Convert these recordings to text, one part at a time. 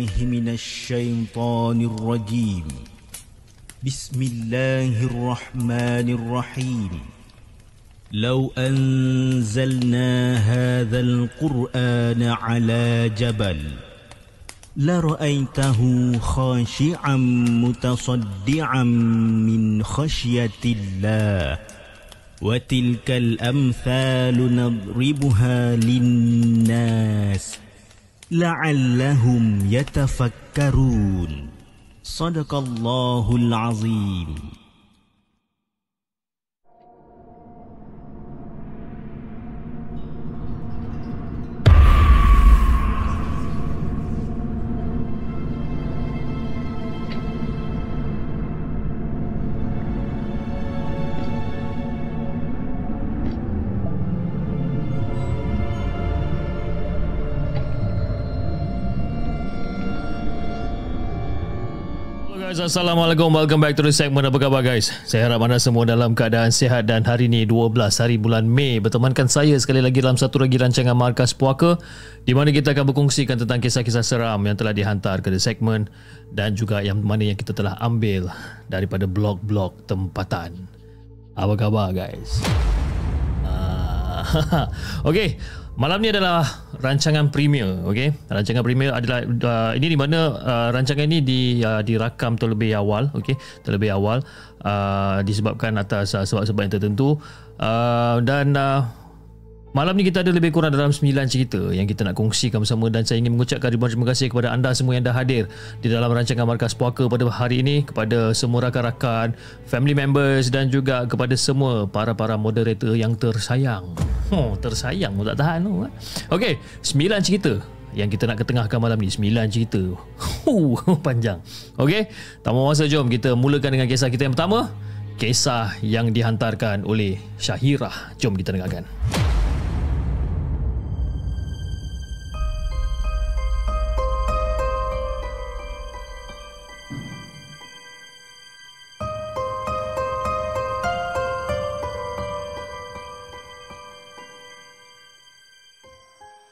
بالله من الشيطان الرجيم. بسم الله الرحمن الرحيم. لو أنزلنا هذا القرآن على جبل لرأيته خاشعا متصدعا من خشية الله وتلك الأمثال نضربها للناس لعلهم يتفكرون. صدق الله العظيم. Assalamualaikum, welcome back to the segment. Apa khabar guys? Saya harap anda semua dalam keadaan sihat dan hari ini 12 hari bulan Mei bertemankan saya sekali lagi dalam satu lagi rancangan Markas Puaka di mana kita akan berkongsikan tentang kisah-kisah seram yang telah dihantar ke the segment dan juga yang mana yang kita telah ambil daripada blog-blog tempatan. Apa khabar guys? Okey, malam ni adalah rancangan premier. Okey, rancangan premier adalah ini di mana rancangan ini dirakam terlebih awal. Okey, terlebih awal disebabkan atas sebab-sebab yang tertentu dan malam ni kita ada lebih kurang dalam 9 cerita yang kita nak kongsikan bersama dan saya ingin mengucapkan ribuan terima kasih kepada anda semua yang dah hadir di dalam rancangan Markas Puaka pada hari ini, kepada semua rakan-rakan, family members dan juga kepada semua para moderator yang tersayang. Tersayang pun tak tahan tu. Okey, 9 cerita yang kita nak ketengahkan malam ni. 9 cerita. Panjang. Okey, tanpa masa jom kita mulakan dengan kisah kita yang pertama. Kisah yang dihantarkan oleh Syahirah. Jom kita dengarkan.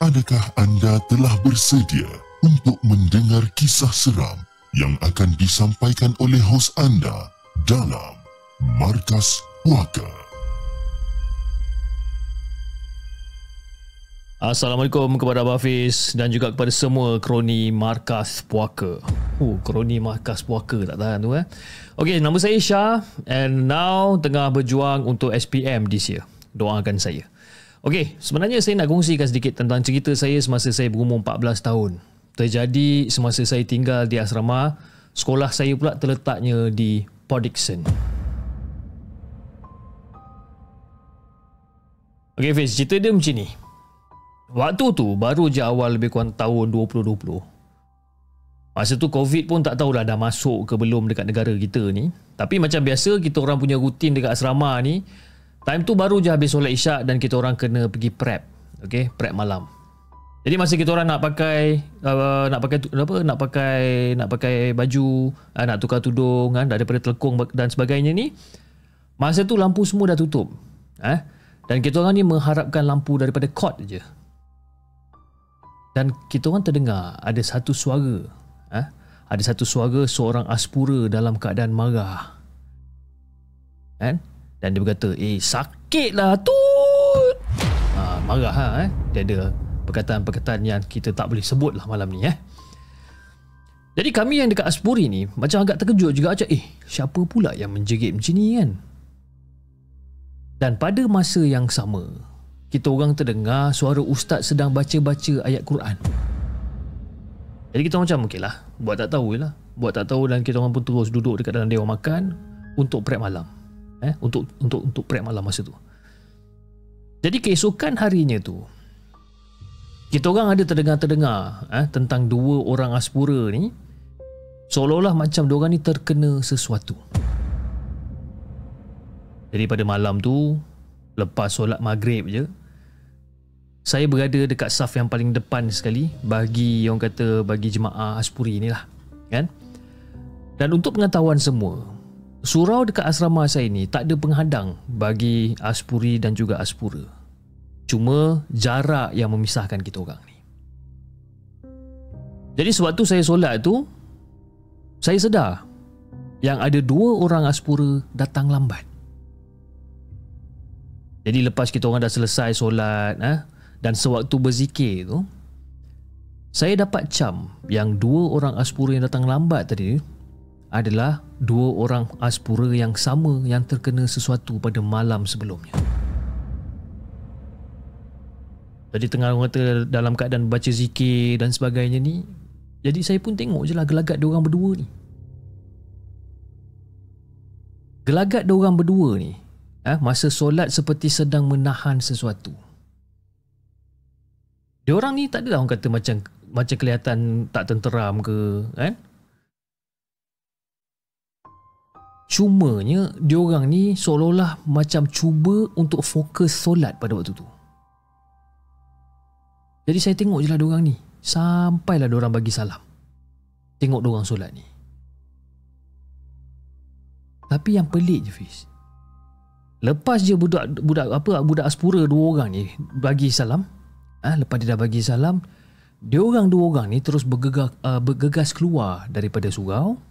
Adakah anda telah bersedia untuk mendengar kisah seram yang akan disampaikan oleh hos anda dalam Markas Puaka? Assalamualaikum kepada Abang Hafiz dan juga kepada semua kroni Markas Puaka. Kroni Markas Puaka tak tahan tu Okey, nama saya Syah and now tengah berjuang untuk SPM this year. Doakan saya. Okey, sebenarnya saya nak kongsikan sedikit tentang cerita saya semasa saya berumur 14 tahun. Terjadi semasa saya tinggal di asrama. Sekolah saya pula terletaknya di Port Dickson. Okey Fiz, cerita dia macam ni. Waktu tu baru je awal lebih kurang tahun 2020. Masa tu COVID pun tak tahulah dah masuk ke belum dekat negara kita ni. Tapi macam biasa kita orang punya rutin dekat asrama ni, time tu baru je habis solat isyak dan kita orang kena pergi prep. Okey, prep malam. Jadi masa kita orang nak pakai nak pakai baju, nak tukar tudung daripada telekung dan sebagainya ni, masa tu lampu semua dah tutup. Dan kita orang ni mengharapkan lampu daripada kod je. Dan kita orang terdengar ada satu suara. Ada satu suara seorang aspura dalam keadaan marah. Dan dia berkata, sakitlah tut. Marah Dia ada perkataan-perkataan yang kita tak boleh sebut lah malam ni Jadi kami yang dekat Aspuri ni macam agak terkejut juga macam siapa pula yang menjerit macam ni kan. Dan pada masa yang sama kita orang terdengar suara ustaz sedang baca-baca ayat Quran. Jadi kita macam okeylah, buat tak tahu dan kita orang pun terus duduk dekat dalam dewan makan untuk prep malam. Untuk prep malam masa tu. Jadi keesokan harinya tu kita orang ada terdengar tentang dua orang aspura ni seolah-olah macam diorang ni terkena sesuatu. Jadi pada malam tu lepas solat maghrib je, saya berada dekat saf yang paling depan sekali bagi orang kata bagi jemaah aspuri ni lah kan. Dan untuk pengetahuan semua, surau dekat asrama saya ni tak ada penghadang bagi aspuri dan juga aspura. Cuma jarak yang memisahkan kita orang ni. Jadi sewaktu saya solat tu, saya sedar yang ada 2 orang Aspura datang lambat. Jadi lepas kita orang dah selesai solat dan sewaktu berzikir tu, saya dapat cam yang 2 orang Aspura yang datang lambat tadi adalah 2 orang Aspura yang sama yang terkena sesuatu pada malam sebelumnya. Jadi tengah orang kata dalam keadaan baca zikir dan sebagainya ni, jadi saya pun tengok je lah gelagat diorang berdua ni. Gelagat diorang berdua ni masa solat seperti sedang menahan sesuatu. Diorang ni tak adalah orang kata macam kelihatan tak tenteram ke kan. Cumanya diorang ni seolah-olah macam cuba untuk fokus solat pada waktu tu. Jadi saya tengok je lah diorang ni sampailah diorang bagi salam. Tengok diorang solat ni. Tapi yang pelik je Fiz, lepas je budak Aspura 2 orang ni bagi salam, lepas dia dah bagi salam, diorang 2 orang ni terus bergegas keluar daripada surau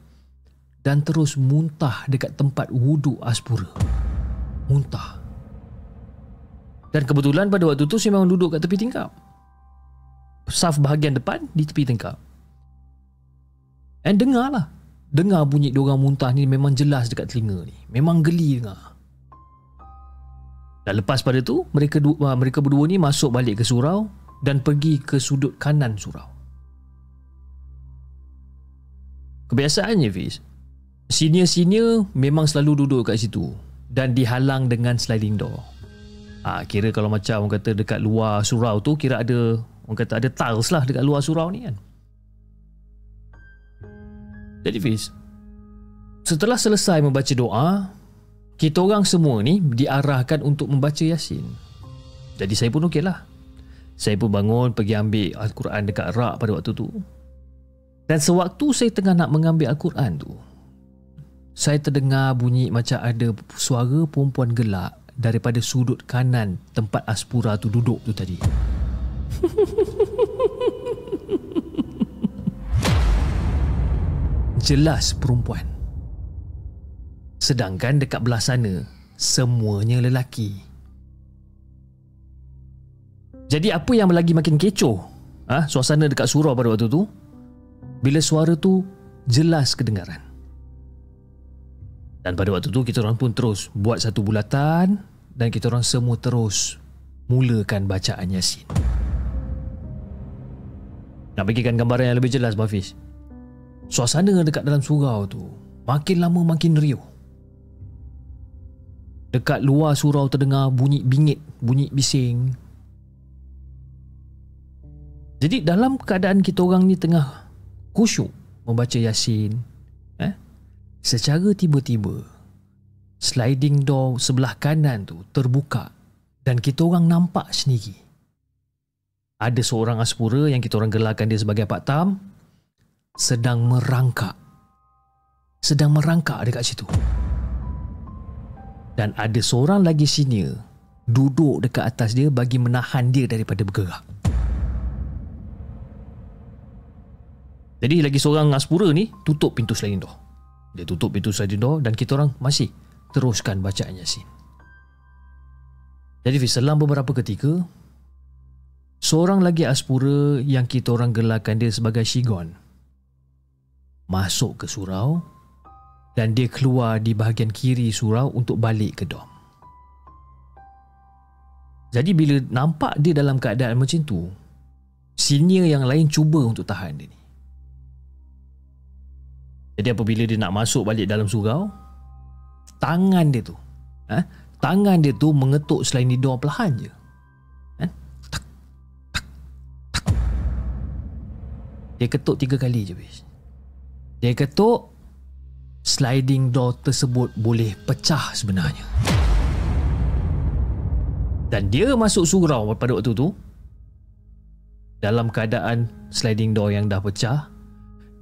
dan terus muntah dekat tempat wuduk Aspura. Muntah. Dan kebetulan pada waktu tu saya memang duduk kat tepi tingkap, saf bahagian depan di tepi tingkap. And dengar bunyi diorang muntah ni memang jelas dekat telinga ni. Memang geli dengar. Dan lepas pada tu mereka berdua ni masuk balik ke surau dan pergi ke sudut kanan surau. Kebiasaannya Fiz, senior-senior memang selalu duduk kat situ dan dihalang dengan sliding door. Kira kalau macam orang kata dekat luar surau tu, kira ada orang kata ada tiles lah dekat luar surau ni kan. Jadi Fiz, setelah selesai membaca doa, kita orang semua ni diarahkan untuk membaca Yasin. Jadi saya pun okey lah. Saya pun bangun pergi ambil Al-Quran dekat rak pada waktu tu. Dan sewaktu saya tengah nak mengambil Al-Quran tu, saya terdengar bunyi macam ada suara perempuan gelak daripada sudut kanan tempat Aspura tu duduk tu tadi. Jelas perempuan. Sedangkan dekat belah sana semuanya lelaki. Jadi apa yang lagi makin kecoh suasana dekat surau pada waktu tu, bila suara tu jelas kedengaran. Dan pada waktu tu kita orang pun terus buat satu bulatan dan kita orang semua terus mulakan bacaan Yasin. Nak bagikan gambaran yang lebih jelas Hafiz, suasana dekat dalam surau tu makin lama makin riuh. Dekat luar surau terdengar bunyi bingit, bunyi bising. Jadi dalam keadaan kita orang ni tengah khusyuk membaca Yasin, secara tiba-tiba sliding door sebelah kanan tu terbuka dan kita orang nampak sendiri ada seorang Aspura yang kita orang gelarkan dia sebagai Pak Tam sedang merangkak dekat situ. Dan ada seorang lagi senior duduk dekat atas dia bagi menahan dia daripada bergerak. Jadi lagi seorang Aspura ni tutup pintu sliding door. Dia tutup pintu sliding door dan kita orang masih teruskan bacaan Yasin. Jadi selang beberapa ketika, seorang lagi Aspura yang kita orang gelarkan dia sebagai Shigon masuk ke surau dan dia keluar di bahagian kiri surau untuk balik ke dom. Jadi bila nampak dia dalam keadaan macam tu, senior yang lain cuba untuk tahan dia ni. Jadi apabila dia nak masuk balik dalam surau, tangan dia tu mengetuk sliding door perlahan je. Tak, tak, tak. Dia ketuk 3 kali je bis. Dia ketuk, sliding door tersebut boleh pecah sebenarnya. Dan dia masuk surau pada waktu tu dalam keadaan sliding door yang dah pecah.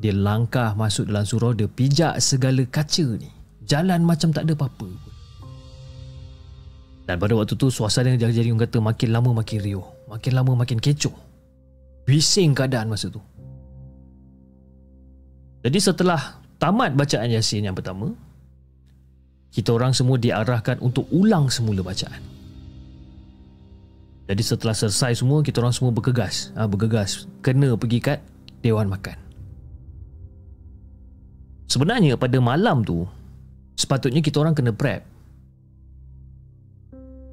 Dia langkah masuk dalam surau, dia pijak segala kaca ni, jalan macam tak ada apa-apa. Dan pada waktu tu suasana jadi orang kata makin lama makin riuh, makin lama makin kecoh. Bising keadaan masa tu. Jadi setelah tamat bacaan Yasin yang pertama, kita orang semua diarahkan untuk ulang semula bacaan. Jadi setelah selesai semua, kita orang semua bergegas kena pergi kat Dewan Makan. Sebenarnya pada malam tu sepatutnya kita orang kena prep.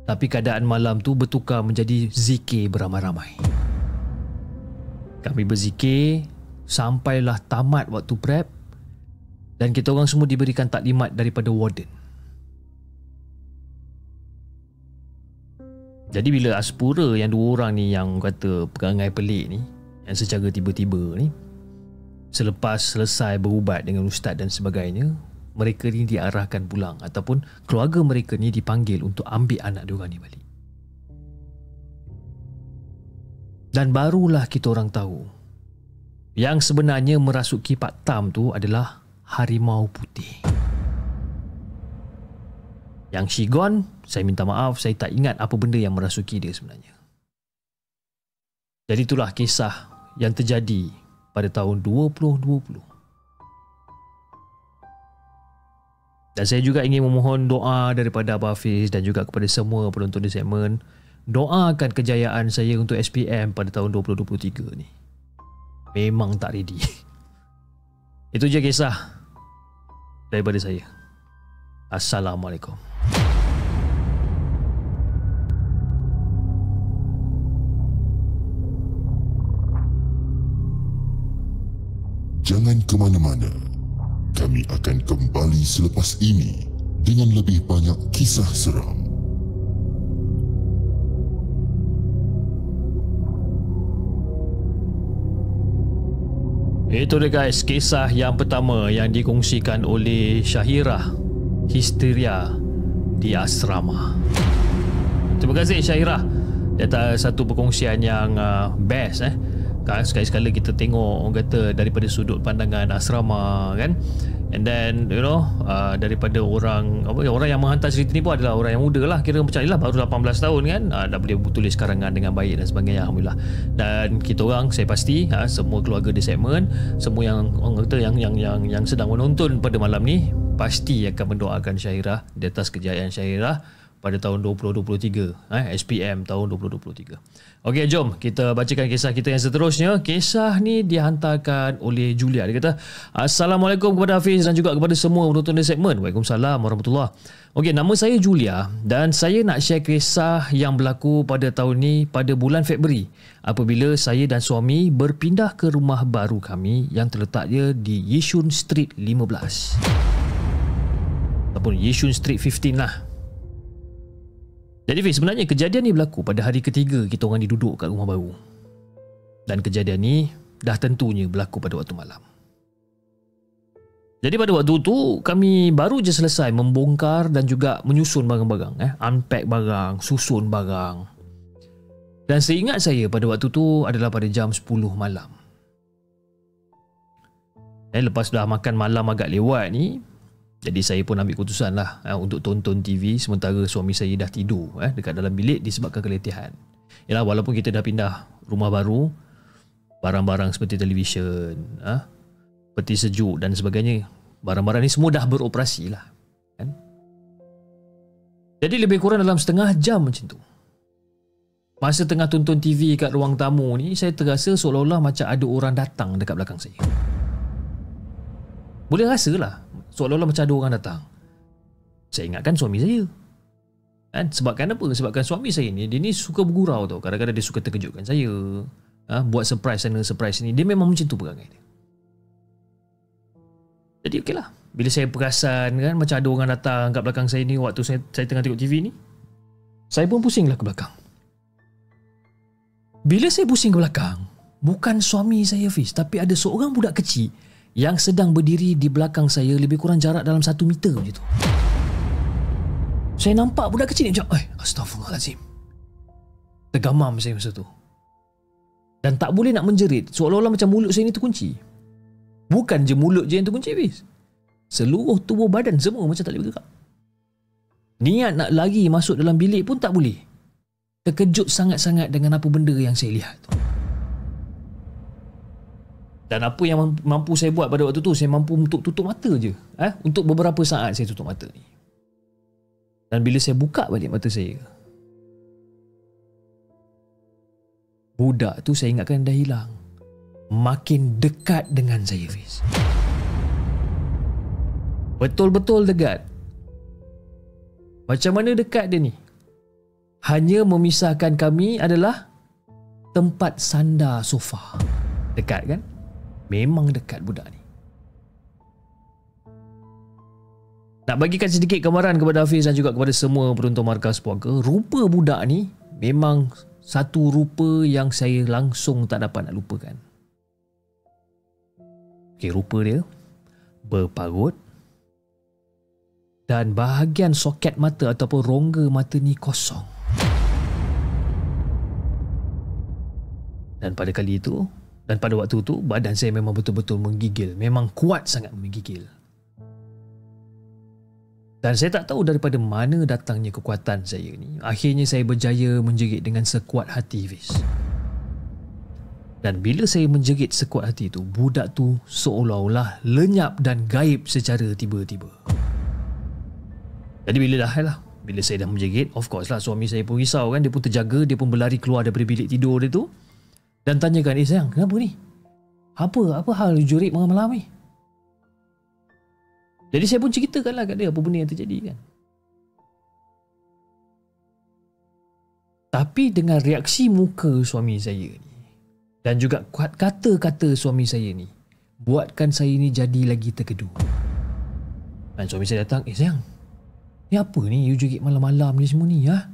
Tapi keadaan malam tu bertukar menjadi zikir beramai-ramai. Kami berzikir sampailah tamat waktu prep dan kita orang semua diberikan taklimat daripada warden. Jadi bila Aspura yang 2 orang ni yang kata perangai pelik ni, yang secara tiba-tiba ni, selepas selesai berubat dengan ustaz dan sebagainya, mereka ni diarahkan pulang ataupun keluarga mereka ni dipanggil untuk ambil anak diorang ni balik. Dan barulah kita orang tahu yang sebenarnya merasuki Pak Tam tu adalah harimau putih. Yang Shigon, saya minta maaf, saya tak ingat apa benda yang merasuki dia sebenarnya. Jadi itulah kisah yang terjadi pada tahun 2020. Dan saya juga ingin memohon doa daripada Abah Hafiz dan juga kepada semua penonton di segmen. Doakan kejayaan saya untuk SPM pada tahun 2023 ni. Memang tak ready. Itu je kisah daripada saya. Assalamualaikum. Jangan ke mana-mana. Kami akan kembali selepas ini dengan lebih banyak kisah seram. Itu dia guys, kisah yang pertama yang dikongsikan oleh Syahirah, Histeria di Asrama. Terima kasih Syahirah di atas satu perkongsian yang best sekali-sekala kita tengok orang kata daripada sudut pandangan asrama kan. And then daripada orang yang menghantar cerita ni pun adalah orang yang muda lah, kira macam ni lah, baru 18 tahun kan, dah boleh tulis karangan dengan baik dan sebagainya, alhamdulillah. Dan kita orang, saya pasti semua keluarga di segmen, semua yang orang kata yang sedang menonton pada malam ni pasti akan mendoakan Syahirah di atas kejayaan Syahirah pada tahun 2023, SPM tahun 2023. Okey, jom kita bacakan kisah kita yang seterusnya. Kisah ni dihantarkan oleh Julia. Dia kata, Assalamualaikum kepada Hafiz dan juga kepada semua penonton di segmen. Waalaikumsalam warahmatullahi. Okey, nama saya Julia dan saya nak share kisah yang berlaku pada tahun ni pada bulan Februari apabila saya dan suami berpindah ke rumah baru kami yang terletaknya di Yishun Street 15 ataupun Yishun Street 15 lah. Jadi Fiz, sebenarnya kejadian ni berlaku pada hari ketiga kita orang duduk kat rumah baru. Dan kejadian ni dah tentunya berlaku pada waktu malam. Jadi pada waktu tu kami baru je selesai membongkar dan juga menyusun barang-barang, unpack barang, susun barang. Dan seingat saya pada waktu tu adalah pada jam 10 malam. Lepas dah makan malam agak lewat ni, jadi saya pun ambil keputusan lah untuk tonton TV sementara suami saya dah tidur dekat dalam bilik disebabkan keletihan. Yalah, walaupun kita dah pindah rumah baru, barang-barang seperti televisyen, peti sejuk dan sebagainya, barang-barang ni semua dah beroperasi lah kan? Jadi lebih kurang dalam setengah jam macam tu, masa tengah tonton TV kat ruang tamu ni, saya terasa seolah-olah macam ada orang datang dekat belakang saya. Boleh rasa lah seolah-olah macam ada orang datang. Saya ingatkan suami saya kan? Sebabkan apa? Sebabkan suami saya ni, dia ni suka bergurau tau. Kadang-kadang dia suka terkejutkan saya, buat surprise sana surprise ni. Dia memang macam tu perangai dia. Jadi okey lah, bila saya perasan kan macam ada orang datang kat belakang saya ni waktu saya tengah tengok TV ni, saya pun pusinglah ke belakang. Bila saya pusing ke belakang, bukan suami saya Fiz, tapi ada seorang budak kecil yang sedang berdiri di belakang saya lebih kurang jarak dalam 1 meter macam tu. Saya nampak budak kecil ni macam, astagfirullahaladzim. Tergamam saya masa tu. Dan tak boleh nak menjerit, seolah-olah macam mulut saya ni terkunci. Bukan je mulut je yang terkunci Fiz, seluruh tubuh badan semua macam tak boleh bergerak. Niat nak lari masuk dalam bilik pun tak boleh. Terkejut sangat-sangat dengan apa benda yang saya lihat tu. Dan apa yang mampu saya buat pada waktu tu, saya mampu untuk tutup mata je. Untuk beberapa saat saya tutup mata ni. Dan bila saya buka balik mata saya, budak tu saya ingatkan dah hilang. Makin dekat dengan saya, Fiz. Betul-betul dekat. Macam mana dekat dia ni? Hanya memisahkan kami adalah tempat sandar sofa. Dekat kan? Memang dekat budak ni. Nak bagikan sedikit gambaran kepada Hafiz dan juga kepada semua penonton Markas Puaka, rupa budak ni memang satu rupa yang saya langsung tak dapat nak lupakan. Okay, rupa dia berparut dan bahagian soket mata ataupun rongga mata ni kosong. Dan pada kali itu, dan pada waktu itu, badan saya memang betul-betul menggigil. Memang kuat sangat menggigil. Dan saya tak tahu daripada mana datangnya kekuatan saya ni. Akhirnya saya berjaya menjerit dengan sekuat hati, Fiz. Dan bila saya menjerit sekuat hati tu, budak tu seolah-olah lenyap dan gaib secara tiba-tiba. Jadi bila saya dah menjerit, of course lah suami saya pun risau kan. Dia pun terjaga, dia pun berlari keluar daripada bilik tidur dia tu. Dan tanyakan, sayang, kenapa ni? Apa hal jerit malam-malam ni? Jadi saya pun ceritakanlah kat dia apa benda yang terjadi kan. Tapi dengan reaksi muka suami saya ni dan juga kata-kata suami saya ni buatkan saya ni jadi lagi terkedu. Dan suami saya datang, sayang, ni apa ni you jerit malam-malam ni semua ni ha?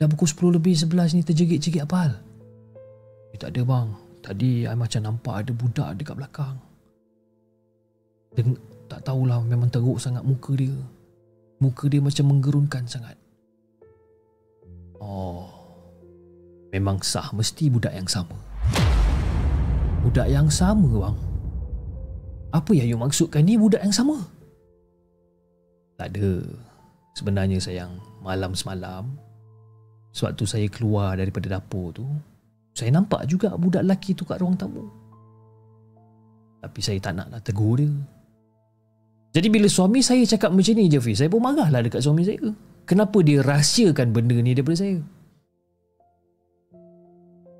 Dah pukul 10 lebih 11 ni terjerit-jerit apa hal? Tak ada bang, tadi I macam nampak ada budak dekat belakang. Tak tahulah, memang teruk sangat muka dia. Muka dia macam menggerunkan sangat. Oh, memang sah, mesti budak yang sama. Budak yang sama bang? Apa yang you maksudkan ni budak yang sama? Tak ada. Sebenarnya sayang, malam semalam sewaktu saya keluar daripada dapur tu, saya nampak juga budak lelaki tu kat ruang tamu. Tapi saya tak naklah tegur dia. Jadi bila suami saya cakap macam ni je, Fiz, saya pun marahlah dekat suami saya. Kenapa dia rahsiakan benda ni daripada saya?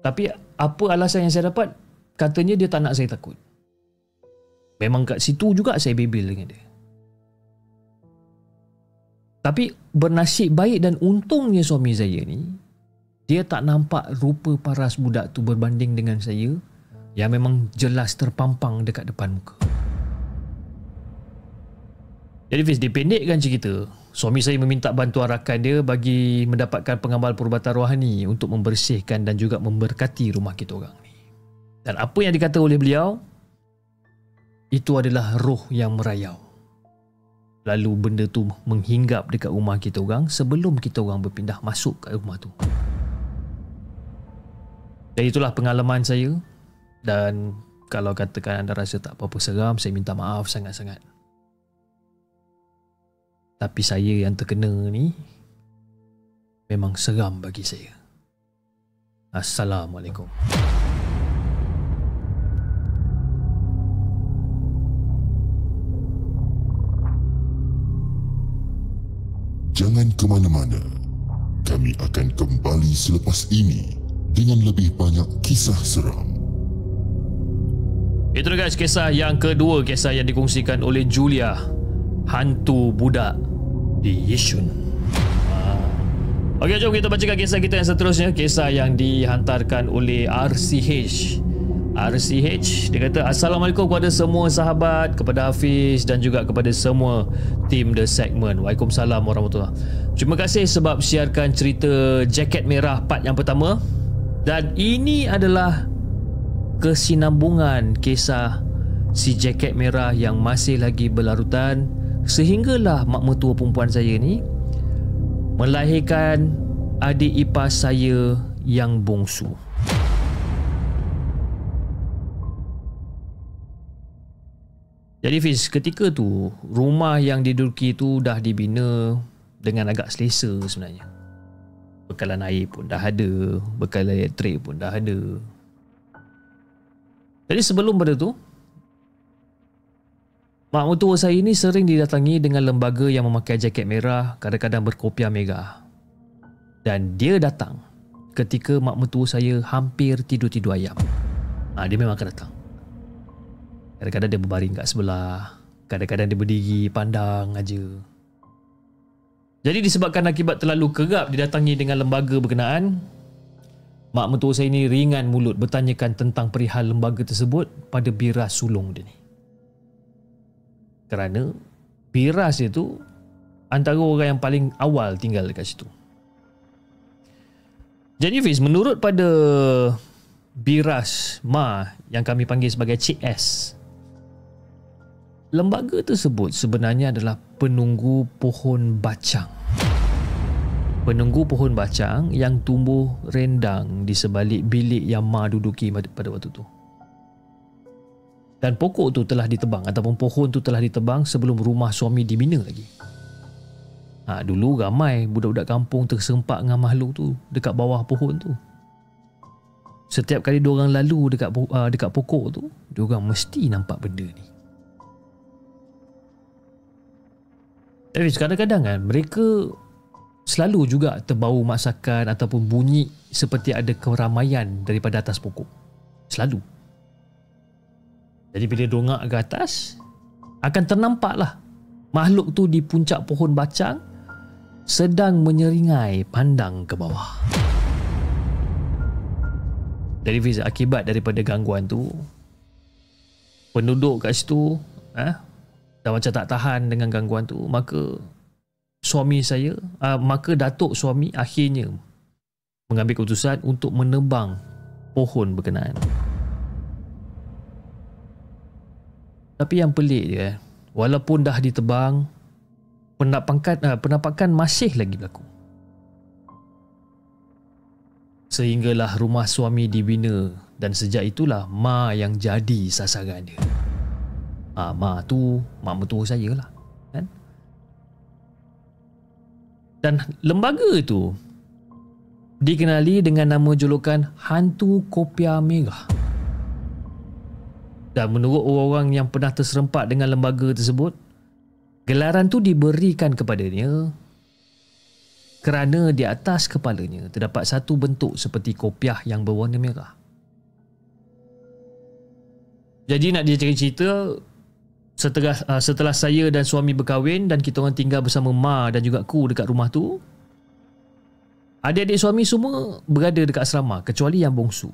Tapi apa alasan yang saya dapat? Katanya dia tak nak saya takut. Memang kat situ juga saya bebel dengan dia. Tapi bernasib baik dan untungnya suami saya ni, dia tak nampak rupa paras budak tu berbanding dengan saya yang memang jelas terpampang dekat depan muka. Jadi Fiz, dipendekkan cerita, suami saya meminta bantuan rakan dia bagi mendapatkan pengamal perubatan rohani untuk membersihkan dan juga memberkati rumah kita orang ni. Dan apa yang dikata oleh beliau, itu adalah roh yang merayau. Lalu benda tu menghinggap dekat rumah kita orang sebelum kita orang berpindah masuk ke rumah tu. Dan itulah pengalaman saya. Dan kalau katakan anda rasa tak apa-apa seram, saya minta maaf sangat-sangat. Tapi saya yang terkena ni memang seram bagi saya. Assalamualaikum. Jangan ke mana-mana. Kami akan kembali selepas ini dengan lebih banyak kisah seram. Itu guys, kisah yang kedua, kisah yang dikongsikan oleh Julia, hantu budak di Yishun. Okey, jom kita bacakan kisah kita yang seterusnya. Kisah yang dihantarkan oleh RCH. Dia kata, Assalamualaikum kepada semua sahabat, kepada Hafiz dan juga kepada semua tim The Segment. Waalaikumsalam warahmatullahi. Terima kasih sebab siarkan cerita Jaket Merah part yang pertama. Dan ini adalah kesinambungan kisah si Jaket Merah yang masih lagi berlarutan sehinggalah mak mertua perempuan saya ni melahirkan adik ipar saya yang bongsu. Jadi Fiz, ketika tu rumah yang diduduki tu dah dibina dengan agak selesa sebenarnya. Bekalan air pun dah ada, bekalan elektrik pun dah ada. Jadi sebelum pada tu, mak mertua saya ini sering didatangi dengan lembaga yang memakai jaket merah, kadang-kadang berkopiah merah. Dan dia datang ketika mak mertua saya hampir tidur-tidur ayam. Dia memang akan datang. Kadang-kadang dia berbaring kat sebelah, kadang-kadang dia berdiri pandang aja. Jadi disebabkan akibat terlalu kerap didatangi dengan lembaga berkenaan, mak mertua saya ini ringan mulut bertanyakan tentang perihal lembaga tersebut pada biras sulung dia ni. Kerana biras dia tu antara orang yang paling awal tinggal dekat situ. Jadi Fiz, menurut pada biras Ma yang kami panggil sebagai Cik S, lembaga tersebut sebenarnya adalah penunggu pohon bacang. Penunggu pohon bacang yang tumbuh rendang di sebalik bilik yang Ma duduki pada waktu tu. Dan pokok tu telah ditebang ataupun pohon tu telah ditebang sebelum rumah suami dibina lagi. Dulu ramai budak-budak kampung terserempak dengan makhluk tu dekat bawah pohon tu. Setiap kali diorang lalu dekat pokok tu, diorang mesti nampak benda ni. Tapi kadang-kadang kan mereka selalu juga terbau masakan ataupun bunyi seperti ada keramaian daripada atas pokok. Selalu. Jadi bila dongak ke atas, akan ternampaklah makhluk tu di puncak pohon bacang sedang menyeringai pandang ke bawah. Jadi Fiz, akibat daripada gangguan tu, penduduk kat situ dah macam tak tahan dengan gangguan tu, maka datuk suami akhirnya mengambil keputusan untuk menebang pohon berkenaan. Tapi yang pelik dia, walaupun dah ditebang, penampakan masih lagi berlaku. Sehinggalah rumah suami dibina dan sejak itulah Ma yang jadi sasaran dia. Ma tu mak mertua saya lah, kan? Dan lembaga itu dikenali dengan nama julukan Hantu Kopiah Merah. Dan menurut orang-orang yang pernah terserempak dengan lembaga tersebut, gelaran tu diberikan kepadanya kerana di atas kepalanya terdapat satu bentuk seperti kopiah yang berwarna merah. Jadi nak dia cerita, setelah saya dan suami berkahwin dan kita orang tinggal bersama Ma dan juga aku dekat rumah tu, adik-adik suami semua berada dekat asrama kecuali yang bongsu.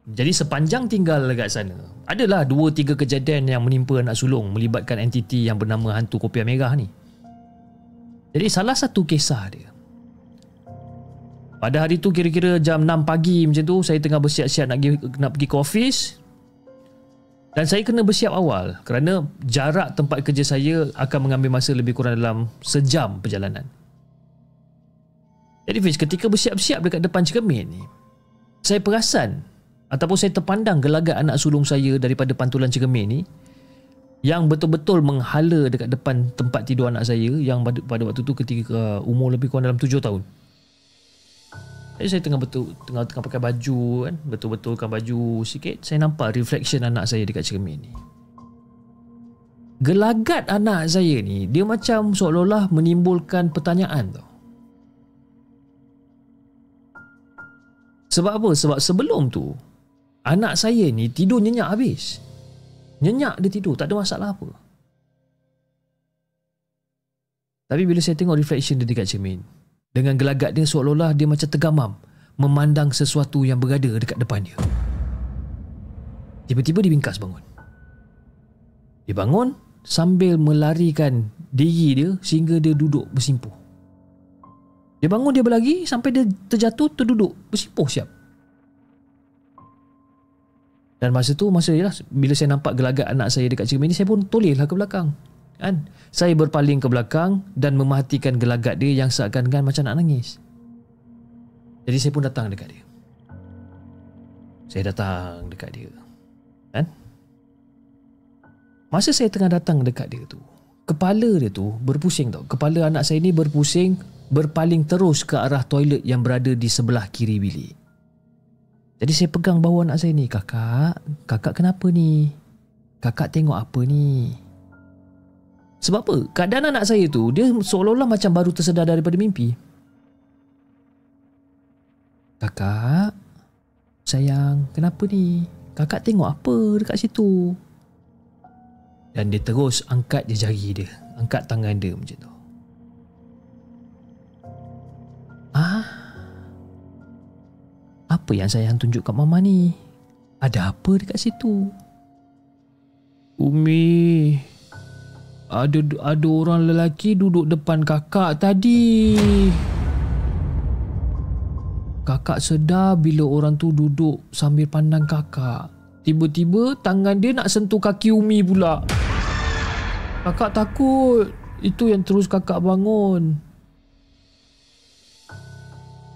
Jadi sepanjang tinggal dekat sana, adalah 2-3 kejadian yang menimpa anak sulung melibatkan entiti yang bernama hantu kopiah merah ni. Jadi salah satu kisah dia, pada hari tu kira-kira jam 6 pagi macam tu, saya tengah bersiap-siap nak pergi ke office. Dan saya kena bersiap awal kerana jarak tempat kerja saya akan mengambil masa lebih kurang dalam sejam perjalanan. Jadi Fiz, ketika bersiap-siap dekat depan cermin ni, saya perasan ataupun saya terpandang gelagat anak sulung saya daripada pantulan cermin ni yang betul-betul menghala dekat depan tempat tidur anak saya yang pada waktu tu ketika umur lebih kurang dalam 7 tahun. Jadi saya tengah pakai baju kan, betul-betulkan baju sikit, saya nampak reflection anak saya dekat cermin ni. Gelagat anak saya ni, dia macam seolah-olah menimbulkan pertanyaan tau. Sebab apa? Sebab sebelum tu anak saya ni tidur nyenyak habis. Nyenyak dia tidur, tak ada masalah apa. Tapi bila saya tengok reflection dia dekat cermin, dengan gelagat dia seolah-olah dia macam tergamam memandang sesuatu yang berada dekat depan dia. Tiba-tiba dia bingkas bangun. Dia bangun sambil melarikan diri dia sehingga dia duduk bersimpuh. Dia bangun, dia berlari sampai dia terjatuh, terduduk bersimpuh siap. Dan masa bila saya nampak gelagat anak saya dekat cermin ni, saya pun tolehlah ke belakang. Kan? Saya berpaling ke belakang dan memerhatikan gelagat dia yang seakan-akan macam nak nangis. Jadi saya pun datang dekat dia. Saya datang dekat dia. Kan? Masa saya tengah datang dekat dia tu, kepala dia tu berpusing tau. Kepala anak saya ni berpusing, berpaling terus ke arah toilet yang berada di sebelah kiri bilik. Jadi saya pegang bahu anak saya ni. Kakak kenapa ni? Kakak tengok apa ni? Sebab apa? Keadaan anak saya tu, dia seolah-olah macam baru tersedar daripada mimpi. Kakak, sayang, kenapa ni? Kakak tengok apa dekat situ? Dan dia terus angkat je jari dia. Angkat tangan dia macam tu. Apa yang sayang tunjuk kat mama ni? Ada apa dekat situ? Umi, ada orang lelaki duduk depan kakak tadi. Kakak sedar bila orang tu duduk sambil pandang kakak. Tiba-tiba tangan dia nak sentuh kaki Umi pula. Kakak takut. Itu yang terus kakak bangun.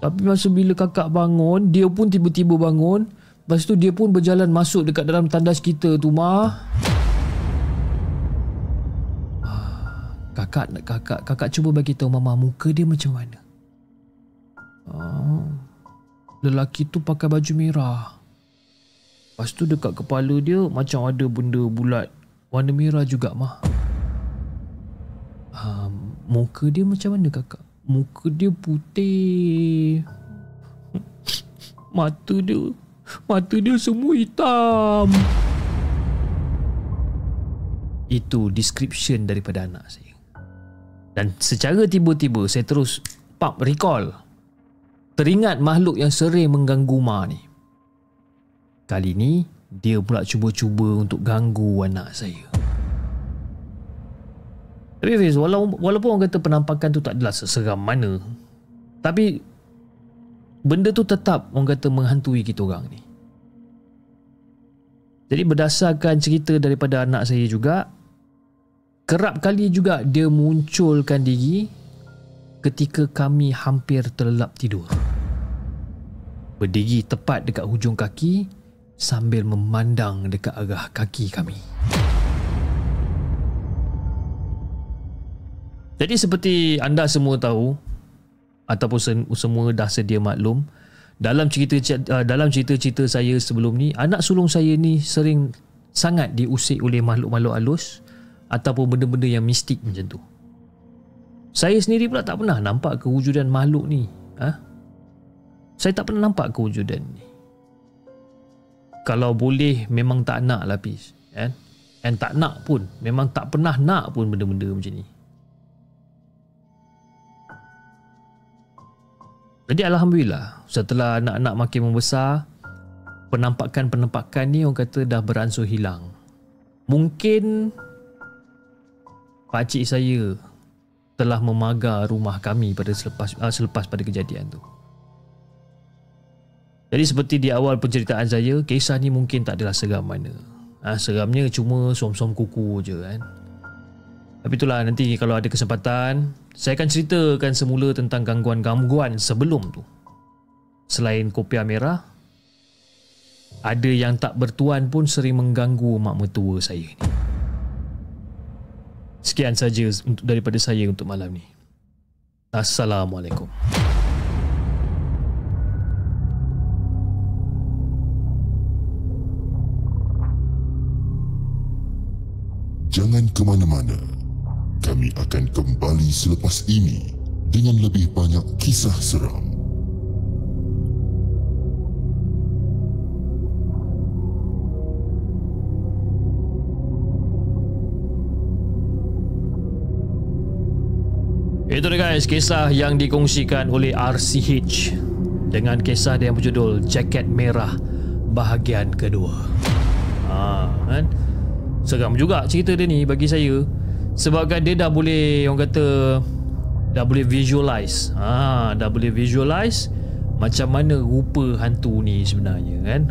Tapi masa bila kakak bangun, dia pun tiba-tiba bangun. Lepas tu dia pun berjalan masuk dekat dalam tandas kita tu, Ma. Kakak cuba bagi tahu mama muka dia macam mana. Lelaki tu pakai baju merah. Lepas tu dekat kepala dia macam ada benda bulat warna merah juga, Ma. Muka dia macam mana, kakak? Muka dia putih. Mata dia semua hitam. Itu description daripada anak saya. Dan secara tiba-tiba saya terus recall. Teringat makhluk yang sering mengganggu Ma ni. Kali ni dia pula cuba-cuba untuk ganggu anak saya. Tapi Fiz, walaupun orang kata penampakan tu tak adalah seseram mana, tapi benda tu tetap orang kata menghantui kita orang ni. Jadi berdasarkan cerita daripada anak saya juga, kerap kali juga dia munculkan diri ketika kami hampir terlelap tidur. Berdiri tepat dekat hujung kaki sambil memandang dekat arah kaki kami. Jadi seperti anda semua tahu ataupun semua dah sedia maklum, dalam cerita-cerita saya sebelum ni, anak sulung saya ni sering sangat diusik oleh makhluk-makhluk halus ataupun benda-benda yang mistik macam tu. Saya sendiri pula tak pernah nampak kewujudan makhluk ni. Saya tak pernah nampak kewujudan ni. Kalau boleh memang tak nak lapis, kan? And tak nak pun, memang tak pernah nak pun benda-benda macam ni. Jadi Alhamdulillah, setelah anak-anak makin membesar, penampakan-penampakan ni orang kata dah beransur hilang. Mungkin pakcik saya telah memagar rumah kami pada selepas pada kejadian tu. Jadi seperti di awal penceritaan saya, kisah ni mungkin tak adalah seram mana. Seramnya cuma som-som kuku je, kan. Tapi itulah, nanti kalau ada kesempatan, saya akan ceritakan semula tentang gangguan-gangguan sebelum tu. Selain kopiah merah, ada yang tak bertuan pun sering mengganggu mak mertua saya ni. Sekian saja daripada saya untuk malam ni. Assalamualaikum. Jangan ke mana-mana. Kami akan kembali selepas ini dengan lebih banyak kisah seram. Itu dia guys, kisah yang dikongsikan oleh RCH dengan kisah dia yang berjudul Jaket Merah bahagian kedua. Kan? Seram juga cerita dia ni bagi saya. Sebabkan dia dah boleh, orang kata, dah boleh visualize. Dah boleh visualize macam mana rupa hantu ni sebenarnya, kan.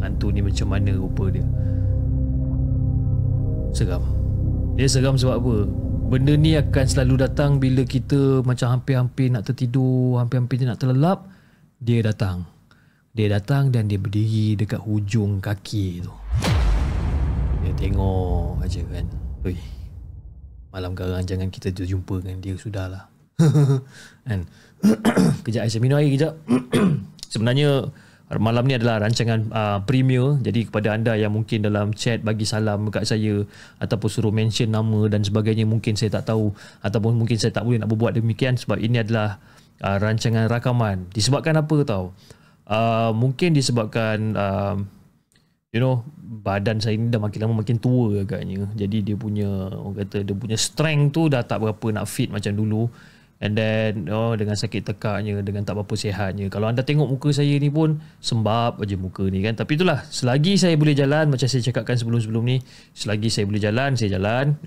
Hantu ni macam mana rupa dia. Seram. Dia seram sebab apa? Benda ni akan selalu datang bila kita macam hampir-hampir nak tertidur, hampir-hampir nak terlelap. Dia datang dan dia berdiri dekat hujung kaki tu. Dia tengok aja, kan. Malam garang jangan kita terjumpa dengan dia, sudahlah. Kan? Kejap saya minum air kejap. Sebenarnya malam ni adalah rancangan premier. Jadi kepada anda yang mungkin dalam chat bagi salam dekat saya ataupun suruh mention nama dan sebagainya, mungkin saya tak tahu ataupun mungkin saya tak boleh nak berbuat demikian sebab ini adalah rancangan rakaman. Disebabkan apa tahu? Mungkin disebabkan badan saya ni dah makin lama makin tua agaknya. Jadi dia punya, orang kata dia punya strength tu dah tak berapa nak fit macam dulu. And then dengan sakit tekaknya, dengan tak berapa sihatnya. Kalau anda tengok muka saya ni pun sembab aja muka ni kan. Tapi itulah, selagi saya boleh jalan, macam saya cakapkan sebelum-sebelum ni, selagi saya boleh jalan, saya jalan,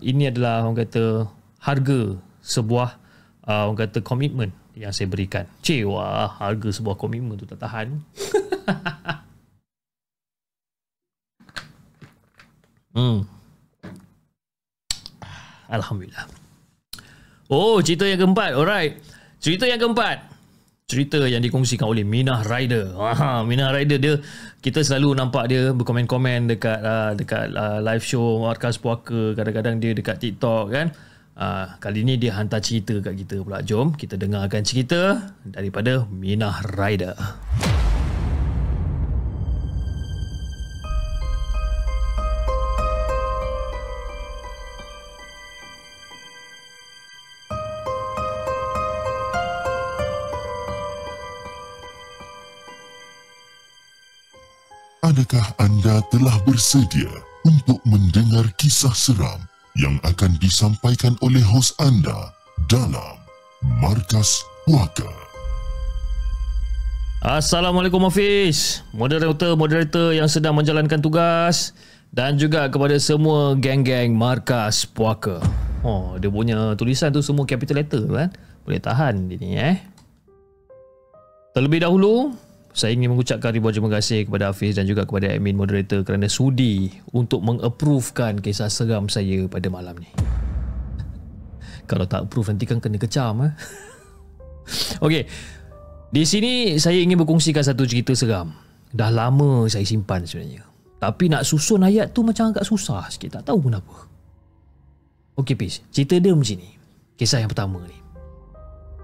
ini adalah orang kata harga sebuah orang kata komitmen yang saya berikan. Wah, harga sebuah komitmen tu tak tahan. Alhamdulillah. Oh, cerita yang keempat. Alright. Cerita yang keempat. Cerita yang dikongsikan oleh Minah Rider. Minah Rider dia, kita selalu nampak dia berkomen-komen dekat live show Markas Puaka. Kadang-kadang dia dekat TikTok kan. Kali ni dia hantar cerita kat kita pula. Jom kita dengarkan cerita daripada Minah Rider. Adakah anda telah bersedia untuk mendengar kisah seram yang akan disampaikan oleh hos anda dalam Markas Puaka? Assalamualaikum Hafiz, moderator yang sedang menjalankan tugas, dan juga kepada semua geng-geng Markas Puaka. Dia punya tulisan tu semua capital letter kan. Boleh tahan dia ni Terlebih dahulu, saya ingin mengucapkan ribuan terima kasih kepada Hafiz dan juga kepada admin moderator kerana sudi untuk mengapprovekan kisah seram saya pada malam ni. Kalau tak approve nanti kan kena kecam. Okey. Di sini saya ingin berkongsikan satu cerita seram. Dah lama saya simpan sebenarnya. Tapi nak susun ayat tu macam agak susah sikit. Tak tahu kenapa. Okey Fiz, cerita dia macam ni. Kisah yang pertama ni.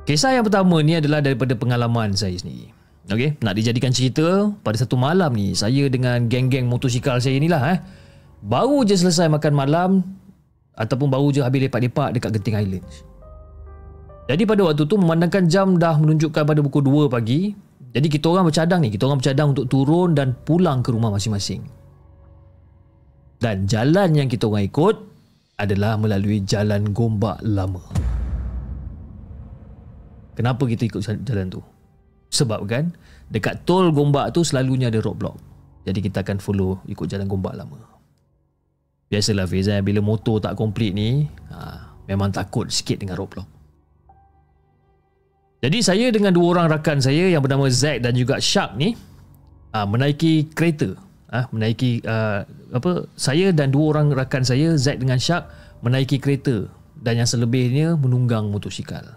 Kisah yang pertama ni adalah daripada pengalaman saya sendiri. Okey, nak dijadikan cerita, pada satu malam ni saya dengan geng-geng motosikal saya ni lah baru je selesai makan malam ataupun baru je habis lepak-lepak dekat Genting Highlands. Jadi pada waktu tu memandangkan jam dah menunjukkan pada pukul 2 pagi. Jadi kita orang bercadang untuk turun dan pulang ke rumah masing-masing. Dan jalan yang kita orang ikut adalah melalui Jalan Gombak Lama. Kenapa kita ikut jalan tu? Sebab kan dekat tol Gombak tu selalunya ada roadblock. Jadi kita akan follow ikut Jalan Gombak Lama. Biasalah Fiz, bila motor tak komplit ni memang takut sikit dengan roadblock. Jadi saya dengan dua orang rakan saya yang bernama Zack dan juga Shark ni menaiki kereta. Saya dan dua orang rakan saya, Zack dengan Shark, menaiki kereta dan yang selebihnya menunggang motosikal.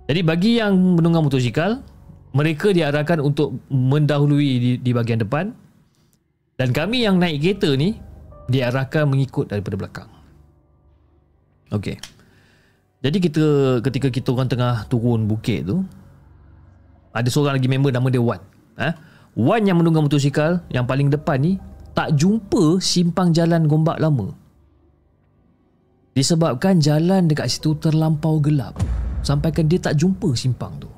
Jadi bagi yang menunggang motosikal, mereka diarahkan untuk mendahului di bahagian depan, dan kami yang naik kereta ni diarahkan mengikut daripada belakang. Okey. Jadi ketika kita orang tengah turun bukit tu, ada seorang lagi member nama dia Wan. Wan yang menunggang motosikal yang paling depan ni tak jumpa simpang Jalan Gombak Lama. Disebabkan jalan dekat situ terlampau gelap, sampaikan dia tak jumpa simpang tu.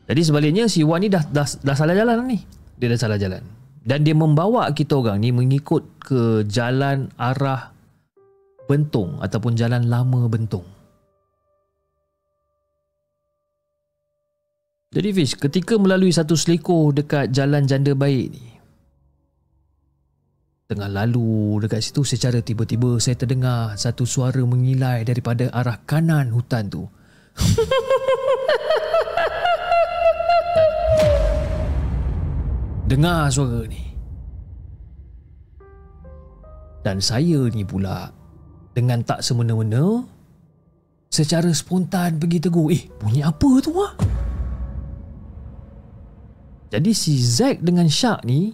Jadi sebaliknya si Wan ni dah salah jalan ni. Dia dah salah jalan. Dan dia membawa kita orang ni mengikut ke jalan arah Bentong ataupun Jalan Lama Bentong. Jadi Fiz, ketika melalui satu selikoh dekat Jalan Janda Baik ni, tengah lalu dekat situ, secara tiba-tiba saya terdengar satu suara mengilai daripada arah kanan hutan tu. Dengar suara ni. Dan saya ni pula dengan tak semena-mena secara spontan pergi tegur, bunyi apa tu Jadi si Zack dengan Shark ni,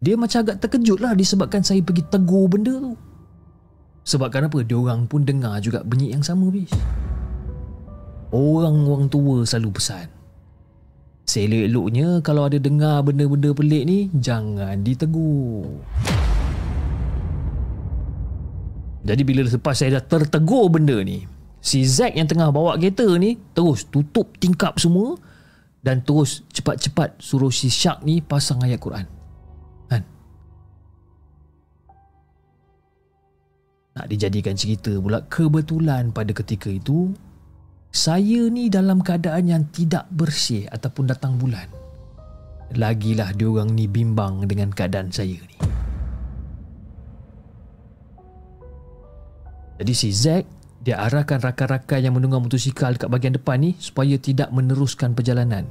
dia macam agak terkejut lah disebabkan saya pergi tegur benda tu. Sebabkan apa? Diorang pun dengar juga bunyi yang sama bis. Orang-orang tua selalu pesan, Selok-eloknya kalau ada dengar benda-benda pelik ni, jangan ditegur. Jadi bila lepas saya dah tertegur benda ni, si Zack yang tengah bawa kereta ni terus tutup tingkap semua dan terus cepat-cepat suruh si Syak ni pasang ayat Quran. Kan? Nak dijadikan cerita pula, kebetulan pada ketika itu saya ni dalam keadaan yang tidak bersih ataupun datang bulan. Lagilah diorang ni bimbang dengan keadaan saya ni. Jadi si Zack, dia arahkan rakan-rakan yang menunggang motosikal dekat bahagian depan ni supaya tidak meneruskan perjalanan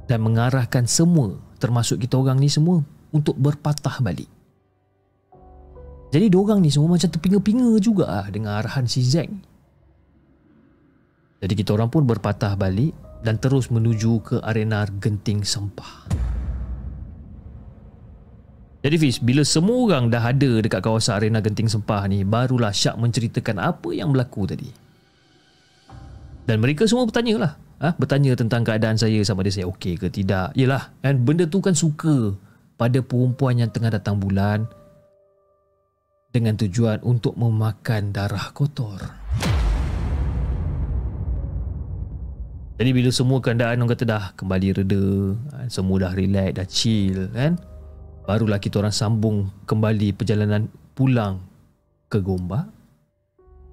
dan mengarahkan semua, termasuk kita orang ni semua, untuk berpatah balik. Jadi diorang ni semua macam terpinga-pinga juga dengan arahan si Zack. Jadi kita orang pun berpatah balik dan terus menuju ke arena genting sempah. Jadi Fiz, bila semua orang dah ada dekat kawasan arena genting sempah ni, barulah Syak menceritakan apa yang berlaku tadi. Dan mereka semua bertanya lah, bertanya tentang keadaan saya, sama ada saya okey ke tidak. Yelah, kan benda tu kan suka pada perempuan yang tengah datang bulan dengan tujuan untuk memakan darah kotor. Jadi bila semua keadaan orang kata dah kembali reda, semua dah relax, dah chill kan, barulah kita orang sambung kembali perjalanan pulang ke Gombak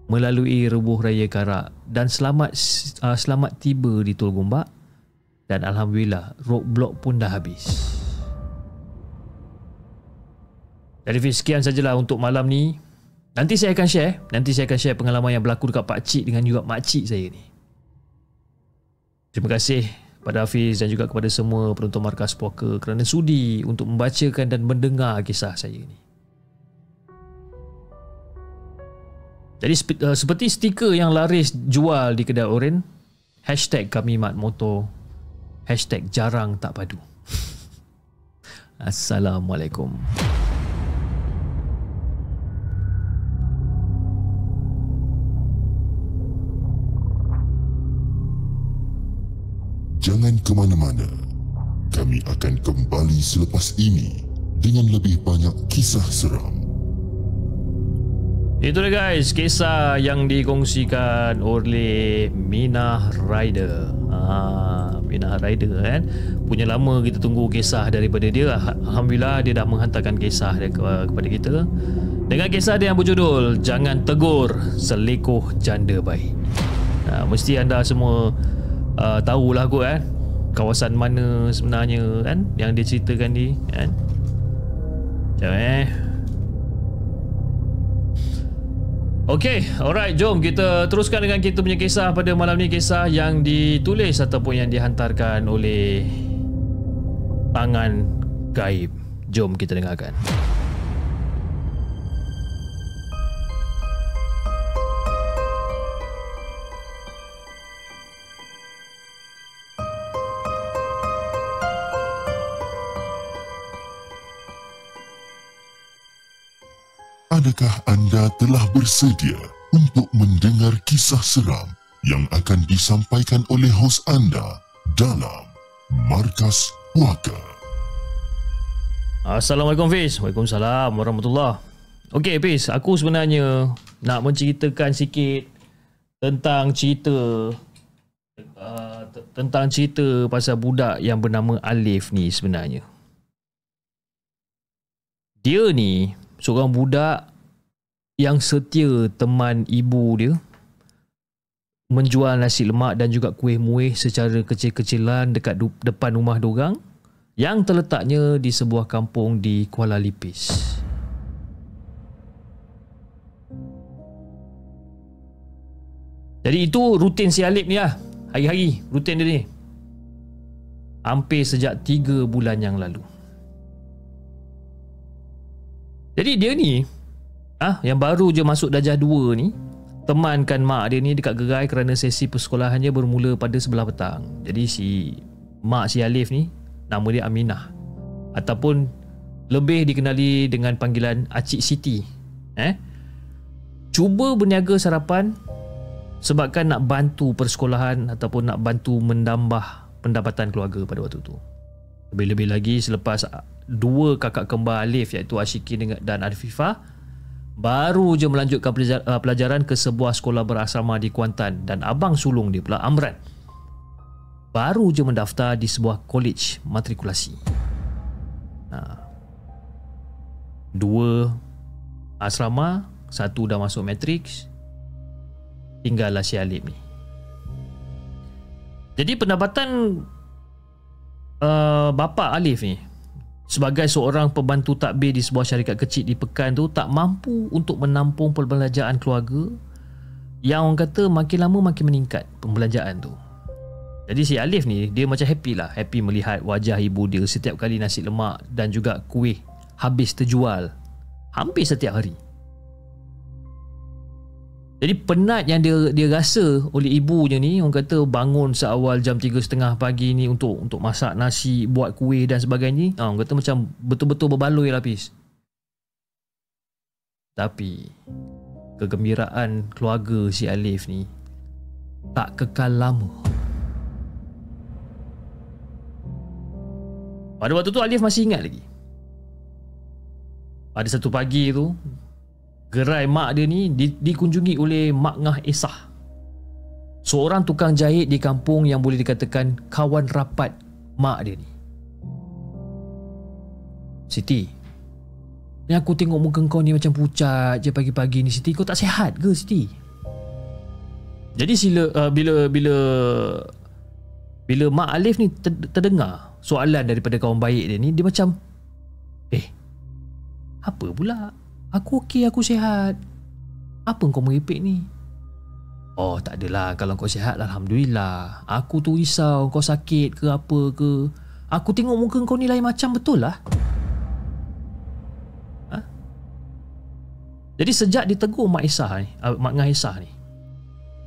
melalui Rebuh Raya Karak dan selamat tiba di Tol Gombak dan alhamdulillah roadblock pun dah habis. Jadi sekian sajalah untuk malam ni. Nanti saya akan share pengalaman yang berlaku dekat pakcik dengan juga makcik saya ni. Terima kasih pada Hafiz dan juga kepada semua penonton Markas Puaka kerana sudi untuk membacakan dan mendengar kisah saya ni. Jadi seperti stiker yang laris jual di kedai oren, #kami Mat Motor, #jarang tak padu. Assalamualaikum. Jangan ke mana-mana. Kami akan kembali selepas ini dengan lebih banyak kisah seram. Itu dia guys, kisah yang dikongsikan oleh Minah Rider. Minah Rider kan. Punya lama kita tunggu kisah daripada dia. Alhamdulillah dia dah menghantarkan kisah dia kepada kita. Dengan kisah dia yang berjudul Jangan Tegur Selekuh Janda Baik. Mesti anda semua tahulah kot kan kawasan mana sebenarnya kan yang dia ceritakan ni kan. Macam Okey, alright, jom kita teruskan dengan kita punya kisah pada malam ni. Kisah yang ditulis ataupun yang dihantarkan oleh tangan gaib. Jom kita dengarkan. Adakah anda telah bersedia untuk mendengar kisah seram yang akan disampaikan oleh hos anda dalam Markas Puaka? Assalamualaikum Fiz. Waalaikumsalam warahmatullahi. Okey Fiz, aku sebenarnya nak menceritakan sikit tentang cerita pasal budak yang bernama Alif ni sebenarnya. Dia ni seorang budak yang setia teman ibu dia menjual nasi lemak dan juga kuih muih secara kecil-kecilan dekat depan rumah diorang yang terletaknya di sebuah kampung di Kuala Lipis. Jadi itu rutin si Alif ni lah. Hari-hari rutin dia ni. Hampir sejak 3 bulan yang lalu. Jadi dia ni yang baru je masuk darjah 2 ni temankan mak dia ni dekat gerai kerana sesi persekolahannya bermula pada sebelah petang. Jadi si Alif ni nama dia Aminah ataupun lebih dikenali dengan panggilan Acik Siti. Cuba berniaga sarapan sebabkan nak bantu persekolahan ataupun nak bantu menambah pendapatan keluarga pada waktu tu. Lebih-lebih lagi selepas dua kakak kembar Alif iaitu Ashikin dan Afifah baru je melanjutkan pelajaran ke sebuah sekolah berasrama di Kuantan, dan abang sulung dia pula Amran baru je mendaftar di sebuah college matrikulasi. Dua asrama, satu dah masuk matriks, tinggallah si Alif ni. Jadi pendapatan bapa Alif ni sebagai seorang pembantu takbir di sebuah syarikat kecil di Pekan tu tak mampu untuk menampung perbelanjaan keluarga yang orang kata makin lama makin meningkat pembelanjaan tu. Jadi si Alif ni dia macam happy melihat wajah ibu dia setiap kali nasi lemak dan juga kuih habis terjual hampir setiap hari. Jadi penat yang dia rasa oleh ibunya ni, orang kata bangun seawal jam 3.30 pagi ni untuk masak nasi, buat kuih dan sebagainya. Orang kata macam betul-betul berbaloi lapis. Tapi kegembiraan keluarga si Alif ni tak kekal lama. Pada waktu tu Alif masih ingat lagi. Pada satu pagi tu, gerai mak dia ni dikunjungi oleh Mak Ngah Esah, seorang tukang jahit di kampung yang boleh dikatakan kawan rapat mak dia ni. Siti, ni aku tengok muka kau ni macam pucat je pagi-pagi ni Siti. Kau tak sihat ke Siti? Jadi bila Mak Alif ni terdengar soalan daripada kawan baik dia ni, dia macam apa pula? Aku okey, aku sihat. Apa kau merepek ni? Oh, tak adalah. Kalau kau sihat, Alhamdulillah. Aku tu risau kau sakit ke apa ke. Aku tengok muka kau ni lain macam, betul lah. Jadi sejak ditegur Mak Ngah Esah ni,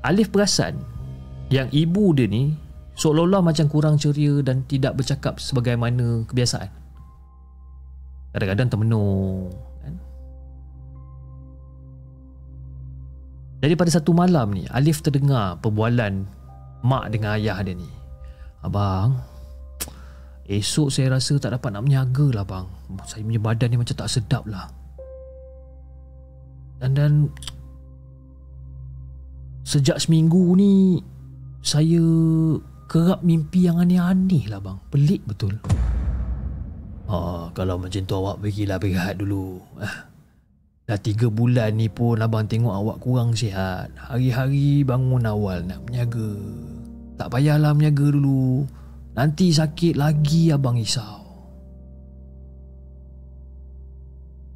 Alif perasan yang ibu dia ni seolah-olah macam kurang ceria dan tidak bercakap sebagaimana kebiasaan. Kadang-kadang termenung. Jadi pada satu malam ni, Alif terdengar perbualan mak dengan ayah dia ni. Abang, esok saya rasa tak dapat nak menyaga lah bang. Saya punya badan ni macam tak sedap lah. Dan sejak seminggu ni saya kerap mimpi yang aneh-aneh lah bang. Pelik betul. Kalau macam tu awak pergilah berehat dulu. Dah 3 bulan ni pun abang tengok awak kurang sihat. Hari-hari bangun awal nak menyaga. Tak payahlah menyaga dulu. Nanti sakit lagi abang risau.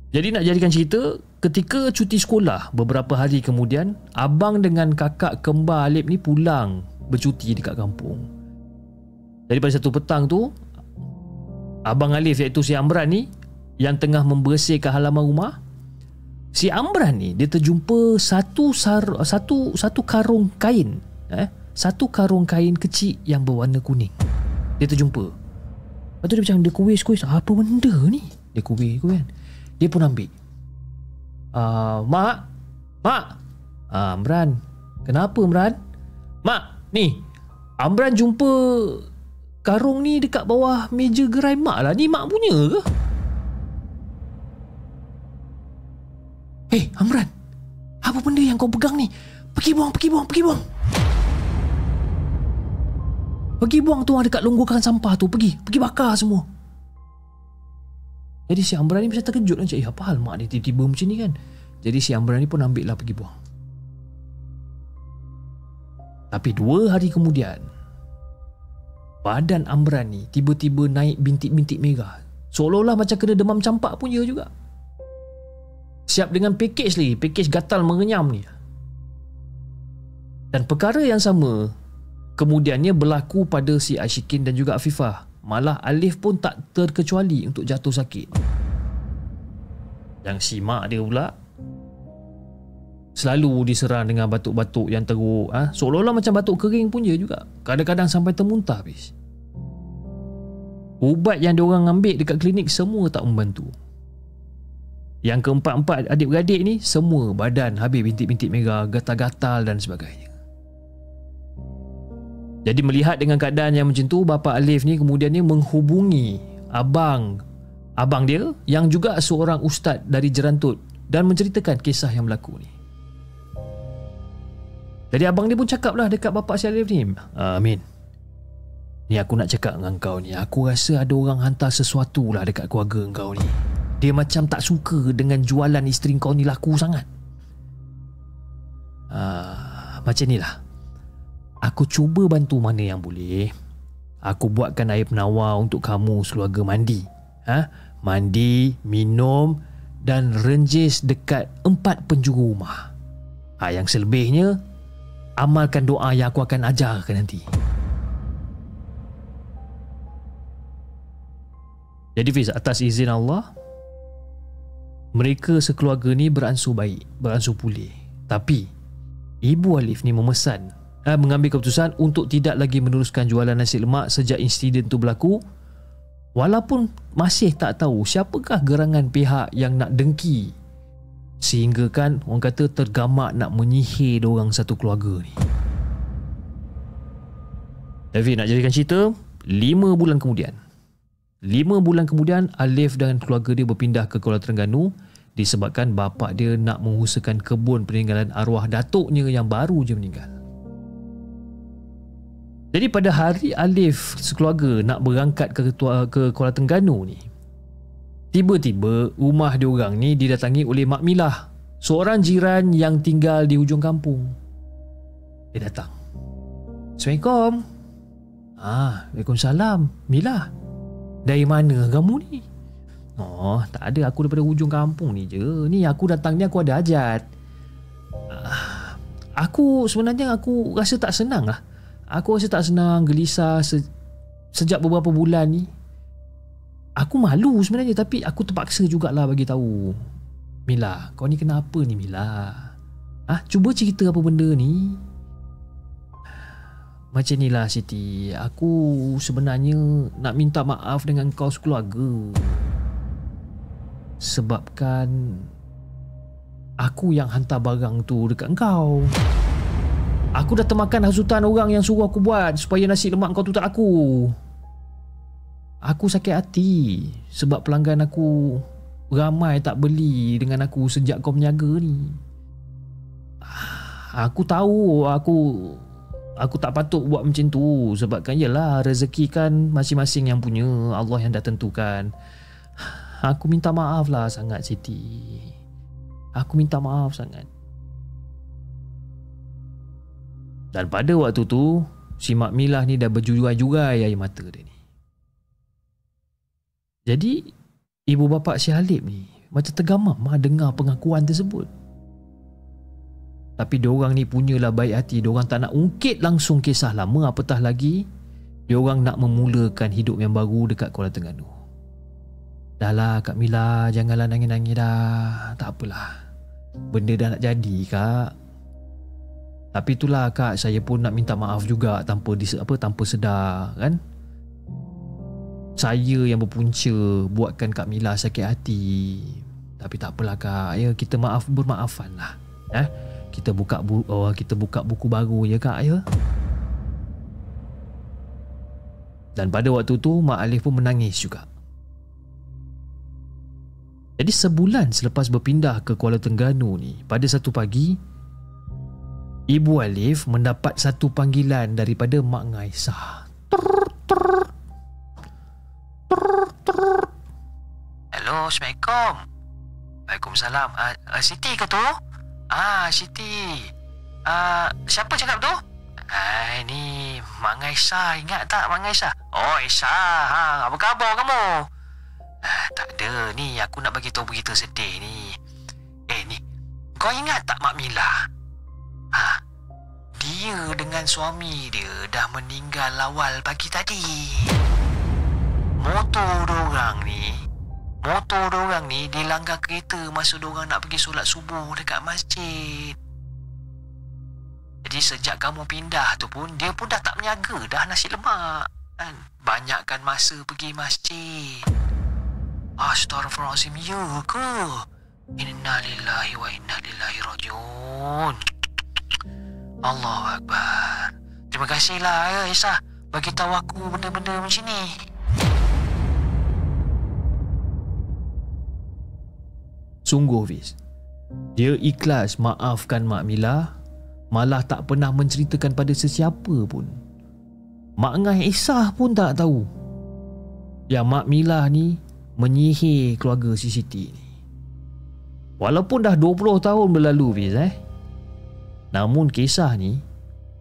Jadi nak jadikan cerita, ketika cuti sekolah beberapa hari kemudian, abang dengan kakak kembar Alif ni pulang bercuti dekat kampung. Jadi pada satu petang tu, abang Alif iaitu si Amran ni yang tengah membersihkan halaman rumah, si Amran ni dia terjumpa satu karung kain, satu karung kain kecil yang berwarna kuning. Dia terjumpa. Lepas tu dia macam dia kuis, apa benda ni? Dia kuis kan. Dia pun ambil. Mak. Amran. Kenapa Amran? Mak, ni Amran jumpa karung ni dekat bawah meja gerai mak lah. Ni mak punya ke? Amran, apa benda yang kau pegang ni? Pergi buang. Pergi buang tu dekat longgokan sampah tu. Pergi bakar semua. Jadi si Amran ni macam terkejut macam, apa hal mak ni tiba-tiba macam ni kan? Jadi si Amran ni pun ambil lah pergi buang. Tapi 2 hari kemudian, badan Amran ni tiba-tiba naik bintik-bintik merah. Seolah-olah macam kena demam campak punya juga. Siap dengan pakej gatal mengenyam ni. Dan perkara yang sama kemudiannya berlaku pada si Ashikin dan juga Afifah. Malah Alif pun tak terkecuali untuk jatuh sakit. Yang si mak dia pula selalu diserang dengan batuk-batuk yang teruk, seolah-olah macam batuk kering punya juga. Kadang-kadang sampai termuntah habis. Ubat yang diorang ambil dekat klinik semua tak membantu. Yang keempat-empat adik-beradik ni semua badan habis bintik-bintik merah, gatal-gatal dan sebagainya. Jadi melihat dengan keadaan yang macam tu, bapa Alif ni kemudian ni menghubungi abang dia yang juga seorang ustaz dari Jerantut dan menceritakan kisah yang berlaku ni. Jadi abang dia pun cakap lah dekat bapa si Alif ni, Amin, ni aku nak cakap dengan kau ni, aku rasa ada orang hantar sesuatu lah dekat keluarga kau ni. Dia macam tak suka dengan jualan isteri kau ni laku sangat. Macam ni lah, aku cuba bantu mana yang boleh. Aku buatkan air penawar untuk kamu sekeluarga mandi. Mandi, minum dan renjis dekat 4 penjuru rumah. Yang selebihnya, amalkan doa yang aku akan ajarkan nanti. Jadi Fiz, atas izin Allah, mereka sekeluarga ni beransur baik, beransur pulih. Tapi Ibu Alif ni mengambil keputusan untuk tidak lagi meneruskan jualan nasi lemak sejak insiden tu berlaku, walaupun masih tak tahu siapakah gerangan pihak yang nak dengki sehingga kan orang kata tergamak nak menyihir diorang satu keluarga ni. David nak jadikan cerita, 5 bulan kemudian Alif dan keluarga dia berpindah ke Kuala Terengganu disebabkan bapa dia nak mengusahakan kebun peninggalan arwah datuknya yang baru je meninggal. Jadi pada hari Alif sekeluarga nak berangkat ke Kuala Terengganu ni, tiba-tiba rumah diorang ni didatangi oleh Mak Milah, seorang jiran yang tinggal di hujung kampung. Dia datang. Assalamualaikum. Waalaikumsalam. Milah, dari mana kamu ni? Oh, tak ada, aku daripada hujung kampung ni je. Ni aku datang ni aku ada hajat. Aku sebenarnya aku rasa tak senang lah. Aku rasa tak senang, gelisah sejak beberapa bulan ni. Aku malu sebenarnya, tapi aku terpaksa jugalah bagi tahu. Mila, kau ni kenapa ni Mila? Cuba cerita apa benda ni. Macam ni lah Siti, aku sebenarnya nak minta maaf dengan kau sekeluarga. Sebabkan aku yang hantar barang tu dekat kau. Aku dah termakan hasutan orang yang suruh aku buat supaya nasi lemak kau tu tak laku. Aku sakit hati sebab pelanggan aku ramai tak beli dengan aku sejak kau berniaga ni. Aku tahu aku tak patut buat macam tu sebabkan yalah rezeki kan masing-masing yang punya, Allah yang dah tentukan. Aku minta maaf lah sangat Siti. Aku minta maaf sangat. Dan pada waktu tu si Mak Milah ni dah berjurai-jurai air mata dia ni. Jadi ibu bapa si Alif ni macam tergamam dengar pengakuan tersebut. Tapi diorang ni punyalah baik hati, diorang tak nak ungkit langsung kisah lama, apatah lagi diorang nak memulakan hidup yang baru dekat Kuala Terengganu. Dah lah Kak Mila, janganlah nangis-nangis dah. Tak apalah, benda dah nak jadi Kak. Tapi itulah Kak, saya pun nak minta maaf juga tanpa sedar kan. Saya yang berpunca buatkan Kak Mila sakit hati. Tapi tak apalah Kak, ya kita bermaafan lah. Kita buka buku baru ya Kak ya. Dan pada waktu tu Mak Alif pun menangis juga. Jadi sebulan selepas berpindah ke Kuala Terengganu ni, pada satu pagi Ibu Alif mendapat satu panggilan daripada Mak Ngaisah. Hello, Assalamualaikum. Waalaikumsalam. Siti ke tu? Siti. Siapa cakap tu? Ni Mak Ngaisah. Ingat tak Mak Ngaisah? Oh, Aisyah. Apa khabar kamu? Tak ada. Ni aku nak bagi tahu berita sedih ni. Ni kau ingat tak Mak Mila? Dia dengan suami dia dah meninggal awal pagi tadi. Motor dorang ni dilanggar kereta masa dorang nak pergi solat subuh dekat masjid. Jadi sejak kamu pindah tu pun, dia pun dah tak berniaga dah nasi lemak kan. Banyakkan masa pergi masjid. Astaghfirullahaladzim, ya ke? Innalillahi wa inna ilaihi rajiun. Allahu Akbar. Terima kasihlah Aisyah bagi tahu aku benda-benda macam ni. Sungguh Fiz, dia ikhlas maafkan Mak Mila, malah tak pernah menceritakan pada sesiapa pun. Mak Ngah Isah pun tak tahu yang Mak Mila ni menyihir keluarga si Siti ni. Walaupun dah 20 tahun berlalu Fiz, namun kisah ni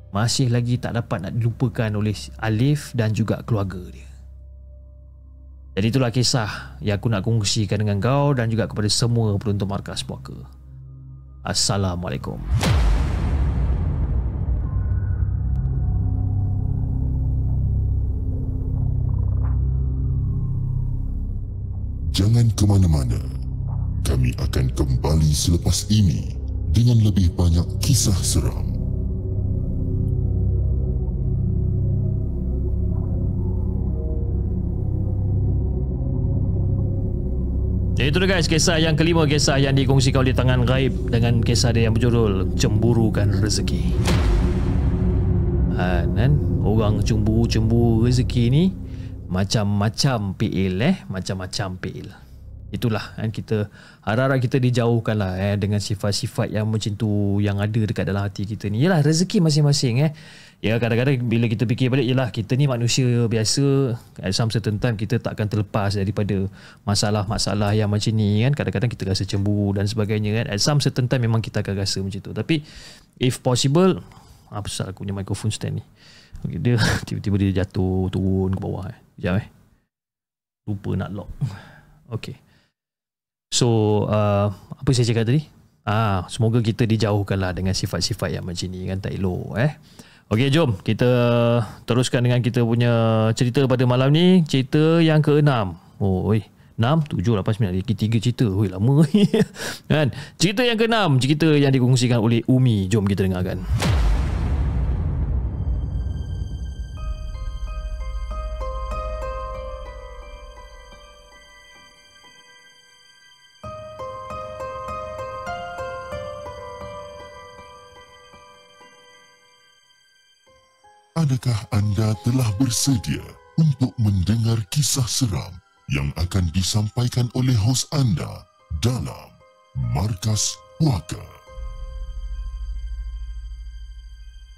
masih lagi tak dapat nak dilupakan oleh Alif dan juga keluarga dia. Jadi itulah kisah yang aku nak kongsikan dengan kau dan juga kepada semua penonton Markas Puaka. Assalamualaikum. Jangan ke mana-mana. Kami akan kembali selepas ini dengan lebih banyak kisah seram. Jadi itu guys, kisah yang kelima, kisah yang dikongsikan oleh Tangan Gaib dengan kisah dia yang berjudul Cemburukan Rezeki. Kan orang cemburu rezeki ni macam-macam PL macam-macam PL. Itulah kan, kita harap-harap kita dijauhkanlah dengan sifat-sifat yang macam tu yang ada dekat dalam hati kita ni. Yalah, rezeki masing-masing Ya, kadang-kadang bila kita fikir balik, yalah kita ni manusia biasa, at some certain time kita tak akan terlepas daripada masalah-masalah yang macam ni kan. Kadang-kadang kita rasa cemburu dan sebagainya kan. At some certain time memang kita akan rasa macam tu. Tapi if possible, apa pasal aku punya microphone stand ni? Okay, dia tiba-tiba dia jatuh turun ke bawah. Sekejap lupa nak lock. Okay. So apa saya cakap tadi? Semoga kita dijauhkanlah dengan sifat-sifat yang macam ni kan, tak elok Okey, jom kita teruskan dengan kita punya cerita pada malam ni. Cerita yang ke-6. 6, 7, 8, 9. Lagi 3 cerita. Lama kan. Cerita yang ke-6, cerita yang dikongsikan oleh Umi. Jom kita dengarkan. Adakah anda telah bersedia untuk mendengar kisah seram yang akan disampaikan oleh hos anda dalam Markas Puaka?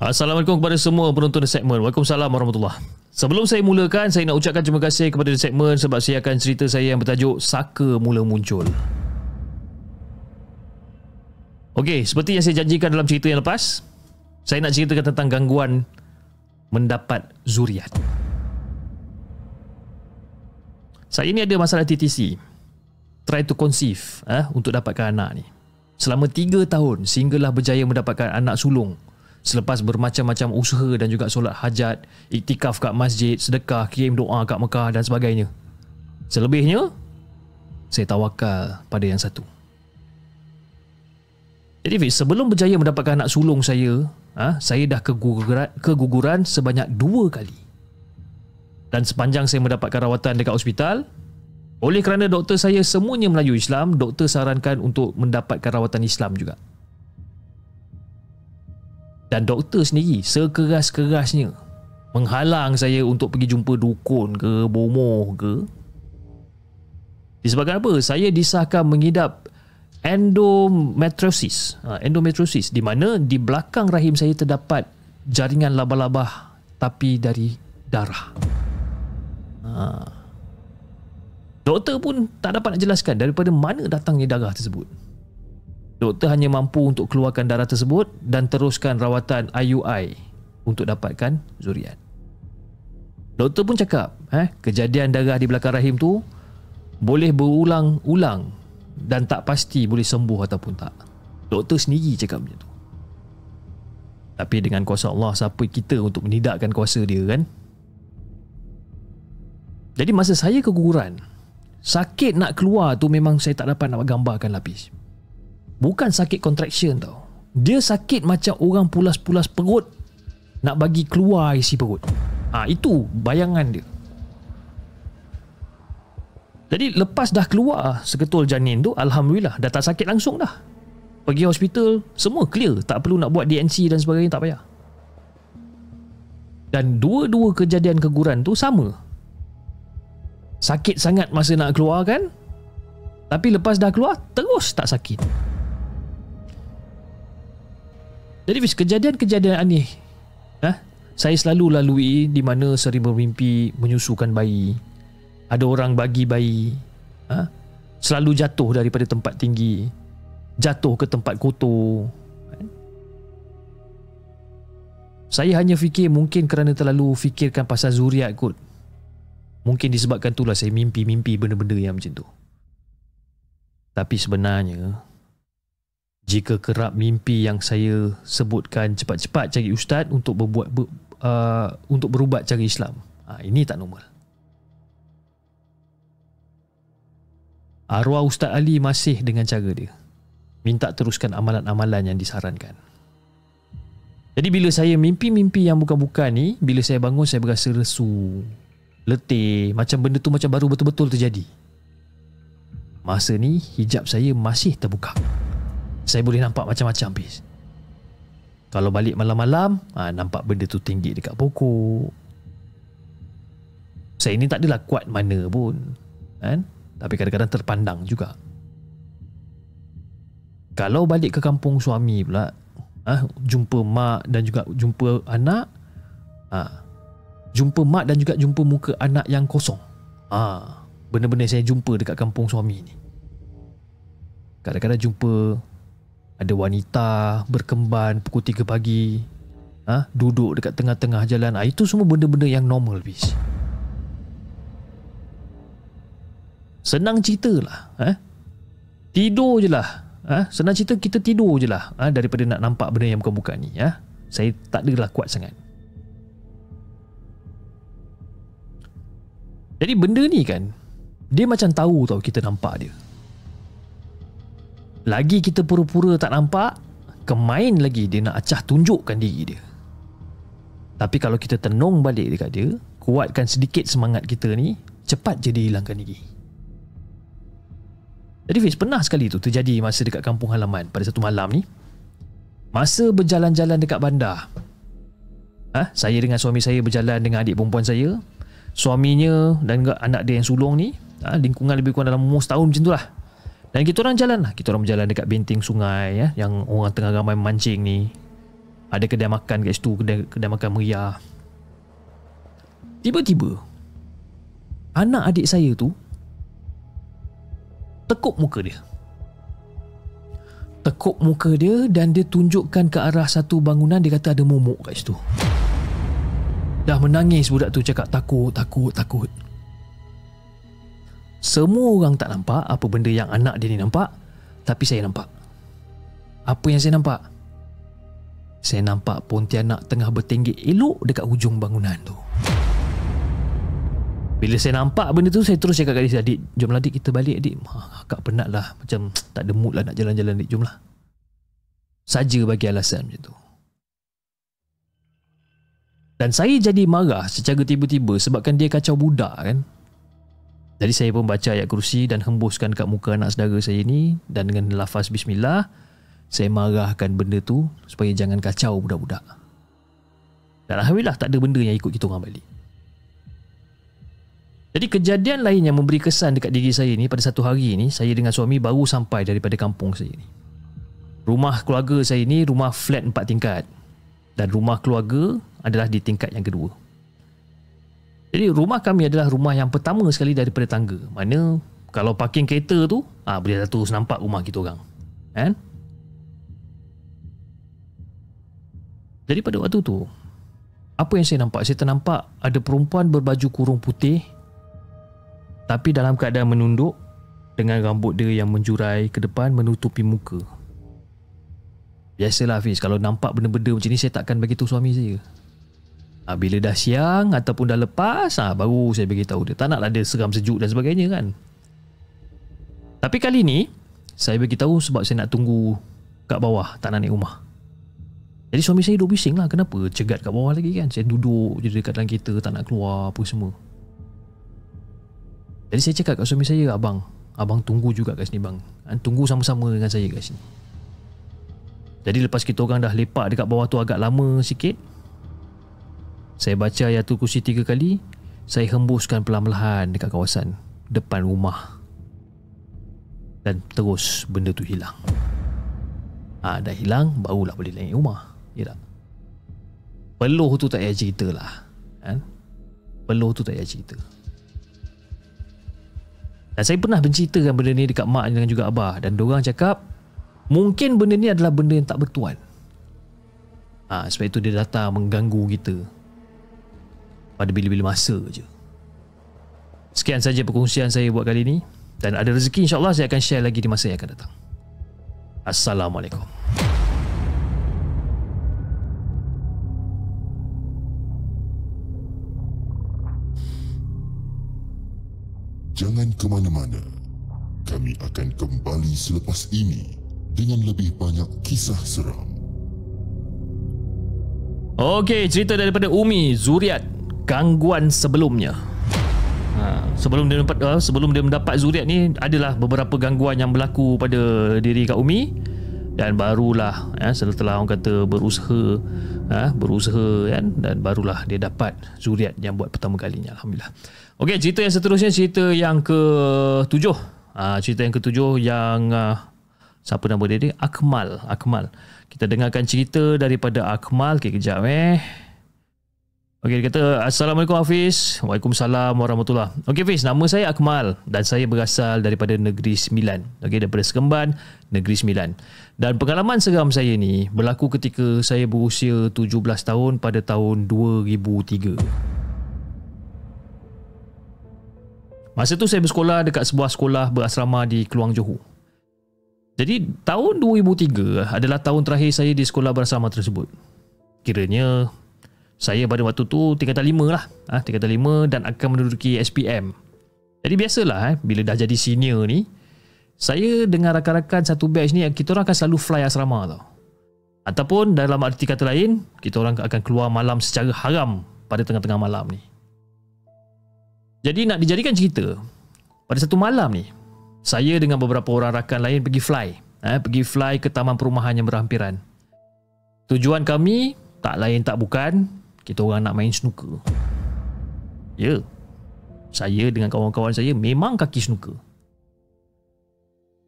Assalamualaikum kepada semua penonton The Segment. Waalaikumsalam warahmatullahi. Sebelum saya mulakan, saya nak ucapkan terima kasih kepada The Segment sebab saya akan cerita saya yang bertajuk Saka Mula Muncul. Okey, seperti yang saya janjikan dalam cerita yang lepas, saya nak ceritakan tentang gangguan mendapat zuriat. Saya ni ada masalah TTC, try to conceive untuk dapatkan anak ni. Selama 3 tahun sehinggalah berjaya mendapatkan anak sulung selepas bermacam-macam usaha dan juga solat hajat, iktikaf kat masjid, sedekah, kirim doa kat Mekah dan sebagainya. Selebihnya saya tawakal pada yang satu. Jadi sebelum berjaya mendapatkan anak sulung saya dah keguguran sebanyak 2 kali. Dan sepanjang saya mendapatkan rawatan dekat hospital, oleh kerana doktor saya semuanya Melayu Islam, doktor sarankan untuk mendapatkan rawatan Islam juga. Dan doktor sendiri sekeras-kerasnya menghalang saya untuk pergi jumpa dukun ke, bomoh ke. Disebabkan apa? Saya disahkan mengidap endometriosis, di mana di belakang rahim saya terdapat jaringan labah-labah tapi dari darah. Doktor pun tak dapat nak jelaskan daripada mana datangnya darah tersebut. Doktor hanya mampu untuk keluarkan darah tersebut dan teruskan rawatan IUI untuk dapatkan zuriat. Doktor pun cakap kejadian darah di belakang rahim tu boleh berulang-ulang dan tak pasti boleh sembuh ataupun tak. Doktor sendiri cakap macam tu. Tapi dengan kuasa Allah, siapa kita untuk menidakkan kuasa dia kan? Jadi masa saya keguguran, sakit nak keluar tu memang saya tak dapat nak gambarkan lapis. Bukan sakit contraction tau. Dia sakit macam orang pulas-pulas perut nak bagi keluar isi perut. Itu bayangan dia. Jadi lepas dah keluar seketul janin tu, alhamdulillah dah tak sakit langsung dah. Pergi hospital semua clear, tak perlu nak buat DNC dan sebagainya, tak payah. Dan dua-dua kejadian keguran tu sama. Sakit sangat masa nak keluar kan, tapi lepas dah keluar terus tak sakit. Jadi kejadian-kejadian aneh saya selalu lalui, di mana sering bermimpi menyusukan bayi, ada orang bagi bayi, selalu jatuh daripada tempat tinggi, jatuh ke tempat kotor. Saya hanya fikir mungkin kerana terlalu fikirkan pasal zuriat kot. Mungkin disebabkan itulah saya mimpi-mimpi benda-benda yang macam tu. Tapi sebenarnya, jika kerap mimpi yang saya sebutkan cepat-cepat cari ustaz untuk untuk berubat cara Islam, ini tak normal. Arwah Ustaz Ali masih dengan cara dia, minta teruskan amalan-amalan yang disarankan. Jadi bila saya mimpi-mimpi yang bukan-bukan ni, bila saya bangun saya berasa lesu, letih, macam benda tu macam baru betul-betul terjadi. Masa ni hijab saya masih terbuka. Saya boleh nampak macam-macam bis. Kalau balik malam-malam, nampak benda tu tinggi dekat pokok. Saya ni tak adalah kuat mana pun, kan? Tapi kadang-kadang terpandang juga. Kalau balik ke kampung suami pula, jumpa mak dan juga jumpa anak, jumpa mak dan juga jumpa muka anak yang kosong. Benda-benda saya jumpa dekat kampung suami ni. Kadang-kadang jumpa ada wanita berkemban pukul 3 pagi, duduk dekat tengah-tengah jalan. Itu semua benda-benda yang normal bis. Senang cerita lah, tidur je lah. Senang cerita, kita tidur je lah, daripada nak nampak benda yang bukan-bukan ni. Saya tak adalah kuat sangat. Jadi benda ni kan, dia macam tahu tau kita nampak dia. Lagi kita pura-pura tak nampak, kemain lagi dia nak acah tunjukkan diri dia. Tapi kalau kita tenung balik dekat dia, kuatkan sedikit semangat kita ni, cepat je dia hilangkan diri. Jadi Fiz, pernah sekali tu terjadi masa dekat kampung halaman pada satu malam ni. Masa berjalan-jalan dekat bandar, saya dengan suami saya berjalan dengan adik perempuan saya. Suaminya dan anak dia yang sulung ni, lingkungan lebih kurang dalam umur setahun macam tu lah. Dan kita orang jalan lah. Kita orang berjalan dekat benting sungai, yang orang tengah ramai memancing ni. Ada kedai makan kat situ, kedai makan meriah. Tiba-tiba anak adik saya tu tekuk muka dia. Tekuk muka dia dan dia tunjukkan ke arah satu bangunan. Dia kata ada momok kat situ. Dah menangis budak tu, cakap takut. Semua orang tak nampak apa benda yang anak dia ni nampak, tapi saya nampak. Apa yang saya nampak? Saya nampak Pontianak tengah bertenggek elok dekat hujung bangunan tu. Bila saya nampak benda tu, saya terus cakap kat dia, adik, jomlah adik, kita balik adik. Akak penat lah, macam tak ada mood lah nak jalan-jalan adik, jomlah. Saja bagi alasan macam tu. Dan saya jadi marah secara tiba-tiba sebabkan dia kacau budak kan. Jadi saya pun baca ayat kursi dan hembuskan kat muka anak saudara saya ni, dan dengan lafaz bismillah saya marahkan benda tu supaya jangan kacau budak-budak. Dan alhamdulillah tak ada benda yang ikut kita orang balik. Jadi kejadian lain yang memberi kesan dekat diri saya ni, pada satu hari ni saya dengan suami baru sampai daripada kampung saya ni. Rumah keluarga saya ni rumah flat 4 tingkat, dan rumah keluarga adalah di tingkat yang kedua. Jadi rumah kami adalah rumah yang pertama sekali daripada tangga. Mana kalau parking kereta tu, boleh terus nampak rumah kita orang, kan? Jadi pada waktu tu, apa yang saya nampak? Saya ternampak ada perempuan berbaju kurung putih, tapi dalam keadaan menunduk, dengan rambut dia yang menjurai ke depan menutupi muka. Biasalah Hafiz, kalau nampak benda-benda macam ni saya takkan bagi tahu suami saya. Bila dah siang ataupun dah lepas, baru saya bagi tahu dia. Tak naklah dia seram sejuk dan sebagainya kan. Tapi kali ni saya bagi tahu sebab saya nak tunggu kat bawah, tak nak naik rumah. Jadi suami saya duduk bising lah, kenapa cegat kat bawah lagi kan. Saya duduk je dekat dalam kereta, tak nak keluar apa semua. Jadi saya cakap kat suami saya, abang tunggu juga kat sini bang, tunggu sama-sama dengan saya kat sini. Jadi lepas kita orang dah lepak dekat bawah tu agak lama sikit, Saya baca ayatul kursi 3 kali. Saya hembuskan perlahan-lahan dekat kawasan depan rumah. Dan terus benda tu hilang. Dah hilang, barulah boleh naik rumah. Ya tak? Peluh tu tak payah cerita lah. Peluh tu tak payah cerita. Dan saya pernah menceritakan benda ni dekat mak dan juga abah. Dan diorang cakap, mungkin benda ni adalah benda yang tak bertuan. Sebab itu dia datang mengganggu kita pada bila-bila masa je. Sekian saja perkongsian saya buat kali ni. Dan ada rezeki insyaAllah saya akan share lagi di masa yang akan datang. Assalamualaikum. Jangan ke mana-mana. Kami akan kembali selepas ini dengan lebih banyak kisah seram. Okey, cerita daripada Umi, zuriat gangguan sebelumnya. Sebelum dia mendapat zuriat ni, adalah beberapa gangguan yang berlaku pada diri Kak Umi. Dan barulah setelah orang kata berusaha kan, dan barulah dia dapat zuriat yang buat pertama kalinya. Alhamdulillah. Okey, cerita yang seterusnya, cerita yang ke-7. Cerita yang ke-7 yang siapa nama dia? Akmal. Kita dengarkan cerita daripada Akmal. Okey, kejap Okey, dia kata, Assalamualaikum Hafiz. Waalaikumsalam warahmatullahi. Okey Hafiz, nama saya Akmal dan saya berasal daripada Negeri Sembilan. Okey, daripada Seremban, Negeri Sembilan. Dan pengalaman seram saya ni berlaku ketika saya berusia 17 tahun pada tahun 2003. Masa tu saya bersekolah dekat sebuah sekolah berasrama di Keluang Johor. Jadi tahun 2003 adalah tahun terakhir saya di sekolah berasrama tersebut. Kiranya saya pada waktu tu tingkatan 5 lah. Tingkatan 5 dan akan menduduki SPM. Jadi biasalah bila dah jadi senior ni, saya dengan rakan-rakan satu batch ni, kita orang akan selalu fly asrama tau. Ataupun dalam arti kata lain, kita orang akan keluar malam secara haram pada tengah-tengah malam ni. Jadi nak dijadikan cerita, pada satu malam ni, saya dengan beberapa orang rakan lain pergi fly ke taman perumahan yang berhampiran. Tujuan kami tak lain tak bukan, kita orang nak main snooker. Ya, saya dengan kawan-kawan saya memang kaki snooker.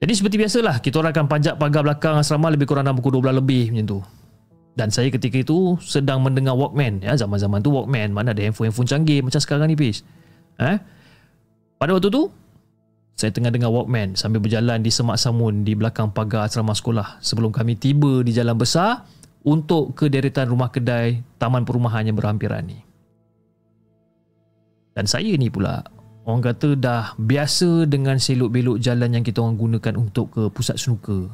Jadi seperti biasalah, kita orang akan panjat pagar belakang asrama lebih kurang dalam pukul 12 lebih macam tu. Dan saya ketika itu sedang mendengar Walkman. Zaman-zaman tu Walkman, mana ada handphone canggih macam sekarang ni Pis. Pada waktu tu, saya tengah dengar Walkman sambil berjalan di semak samun di belakang pagar asrama sekolah sebelum kami tiba di jalan besar untuk ke deretan rumah kedai taman perumahan yang berhampiran ni. Dan saya ni pula, orang kata dah biasa dengan selok-belok jalan yang kita orang gunakan untuk ke pusat snooker.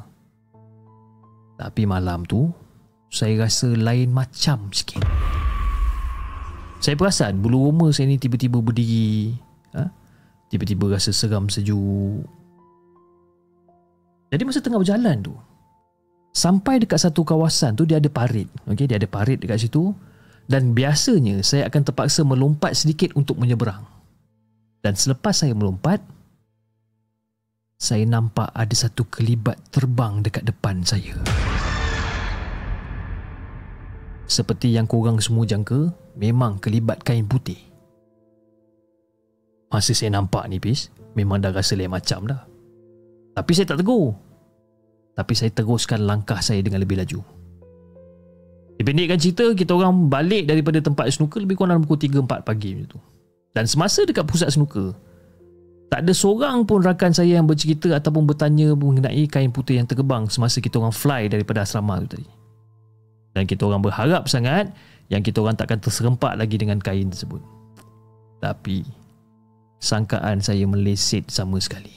Tapi malam tu, saya rasa lain macam sikit. Saya perasan bulu roma saya ni tiba-tiba berdiri. Tiba-tiba rasa seram sejuk. Jadi masa tengah berjalan tu, sampai dekat satu kawasan tu dia ada parit. Okey, dia ada parit dekat situ. Dan biasanya saya akan terpaksa melompat sedikit untuk menyeberang. Dan selepas saya melompat, saya nampak ada satu kelibat terbang dekat depan saya. Seperti yang korang semua jangka, memang kelibat kain putih. Masa saya nampak ni Pis, memang dah rasa lain macam dah. Tapi saya tak tegur. Tapi saya teruskan langkah saya dengan lebih laju. Dipendekkan cerita, kita orang balik daripada tempat snooker lebih kurang dalam pukul 3-4 pagi macam tu. Dan semasa dekat pusat snooker, tak ada seorang pun rakan saya yang bercerita ataupun bertanya mengenai kain putih yang terbang semasa kita orang fly daripada asrama tu tadi. Dan kita orang berharap sangat yang kita orang takkan terserempak lagi dengan kain tersebut. Tapi sangkaan saya meleset sama sekali.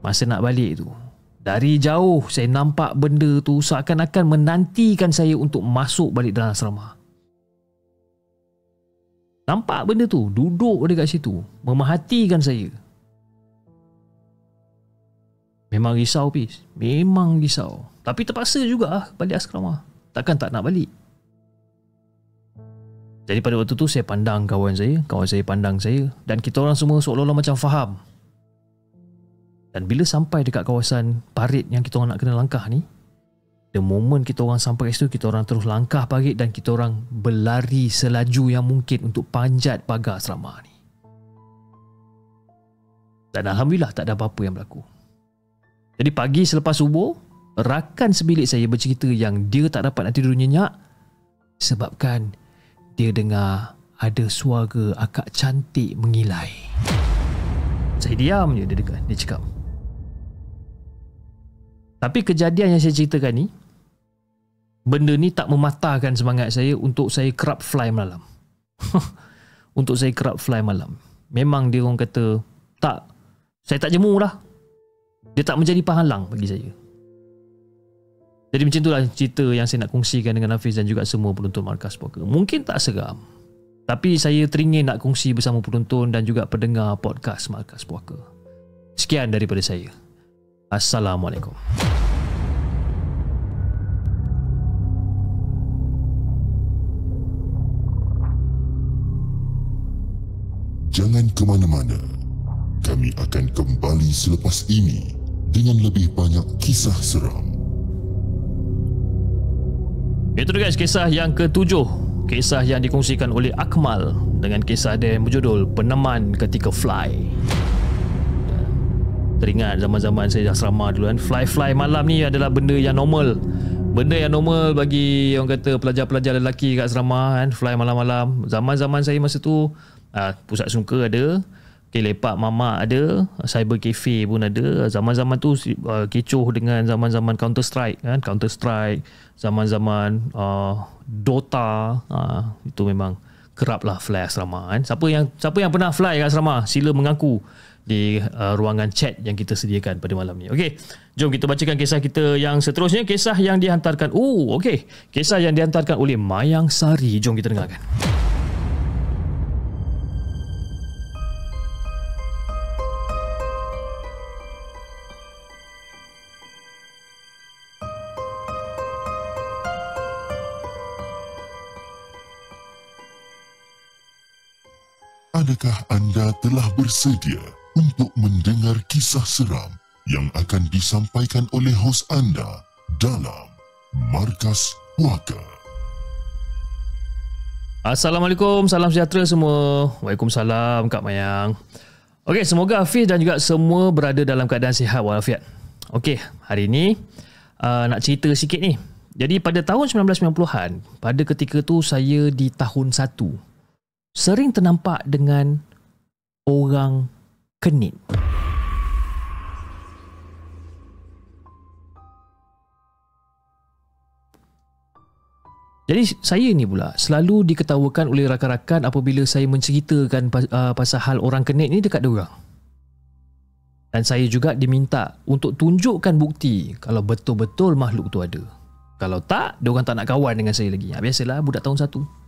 Masa nak balik tu, dari jauh saya nampak benda tu seakan-akan menantikan saya untuk masuk balik dalam asrama. Nampak benda tu duduk dekat situ, memerhatikan saya. Memang risau Pis, memang risau. Tapi terpaksa juga balik asrama. Takkan tak nak balik. Jadi pada waktu tu saya pandang kawan saya pandang saya, dan kita orang semua seolah-olah macam faham. Dan bila sampai dekat kawasan parit yang kita orang nak kena langkah ni, The moment kita orang sampai kat situ, kita orang terus langkah parit dan kita orang berlari selaju yang mungkin untuk panjat pagar asrama ni. Dan Alhamdulillah tak ada apa-apa yang berlaku. Jadi pagi selepas subuh, rakan sebilik saya bercerita yang dia tak dapat nak tidur nyenyak sebabkan dia dengar ada suara akak cantik mengilai. Saya diam je dia dekat, dia cakap. Tapi kejadian yang saya ceritakan ni, benda ni tak mematahkan semangat saya untuk saya kerap fly malam. Untuk saya kerap fly malam. Memang dia orang kata, tak, saya tak jemu dah. Dia tak menjadi penghalang bagi saya. Jadi macam itulah cerita yang saya nak kongsikan dengan Hafiz dan juga semua penonton Markas Puaka. Mungkin tak seram, tapi saya teringin nak kongsi bersama penonton dan juga pendengar podcast Markas Puaka. Sekian daripada saya. Assalamualaikum. Jangan ke mana-mana. Kami akan kembali selepas ini dengan lebih banyak kisah seram. Itu guys, kisah yang ke-7. Kisah yang dikongsikan oleh Akmal dengan kisah dia yang berjudul Peneman Ketika Fly. Teringat zaman-zaman saya asrama dulu kan, fly malam ni adalah benda yang normal. Benda yang normal bagi orang kata pelajar-pelajar lelaki kat asrama kan, fly malam-malam. Zaman-zaman saya masa tu pusat snooker ada, lepak mamak ada, cyber cafe pun ada. Zaman-zaman tu kecoh dengan zaman-zaman Counter Strike kan, Counter Strike, zaman-zaman Dota, itu memang kerap lah fly asrama kan. Siapa yang pernah fly kat asrama, sila mengaku di ruangan chat yang kita sediakan pada malam ni. Okey, jom kita bacakan kisah kita yang seterusnya. Kisah yang dihantarkan kisah yang dihantarkan oleh Mayang Sari. Jom kita dengarkan. Adakah anda telah bersedia untuk mendengar kisah seram yang akan disampaikan oleh hos anda dalam Markas Puaka? Assalamualaikum, salam sejahtera semua. Waalaikumsalam Kak Mayang. Okey, semoga Hafiz dan juga semua berada dalam keadaan sihat walafiat. Okey, hari ini nak cerita sikit ni. Jadi pada tahun 1990-an, pada ketika tu saya di tahun 1, sering ternampak dengan orang kenit. Jadi saya ni pula selalu diketawakan oleh rakan-rakan apabila saya menceritakan pasal hal orang kenit ni dekat diorang. Dan saya juga diminta untuk tunjukkan bukti kalau betul-betul makhluk tu ada. Kalau tak, diorang tak nak kawan dengan saya lagi. Biasalah budak tahun 1.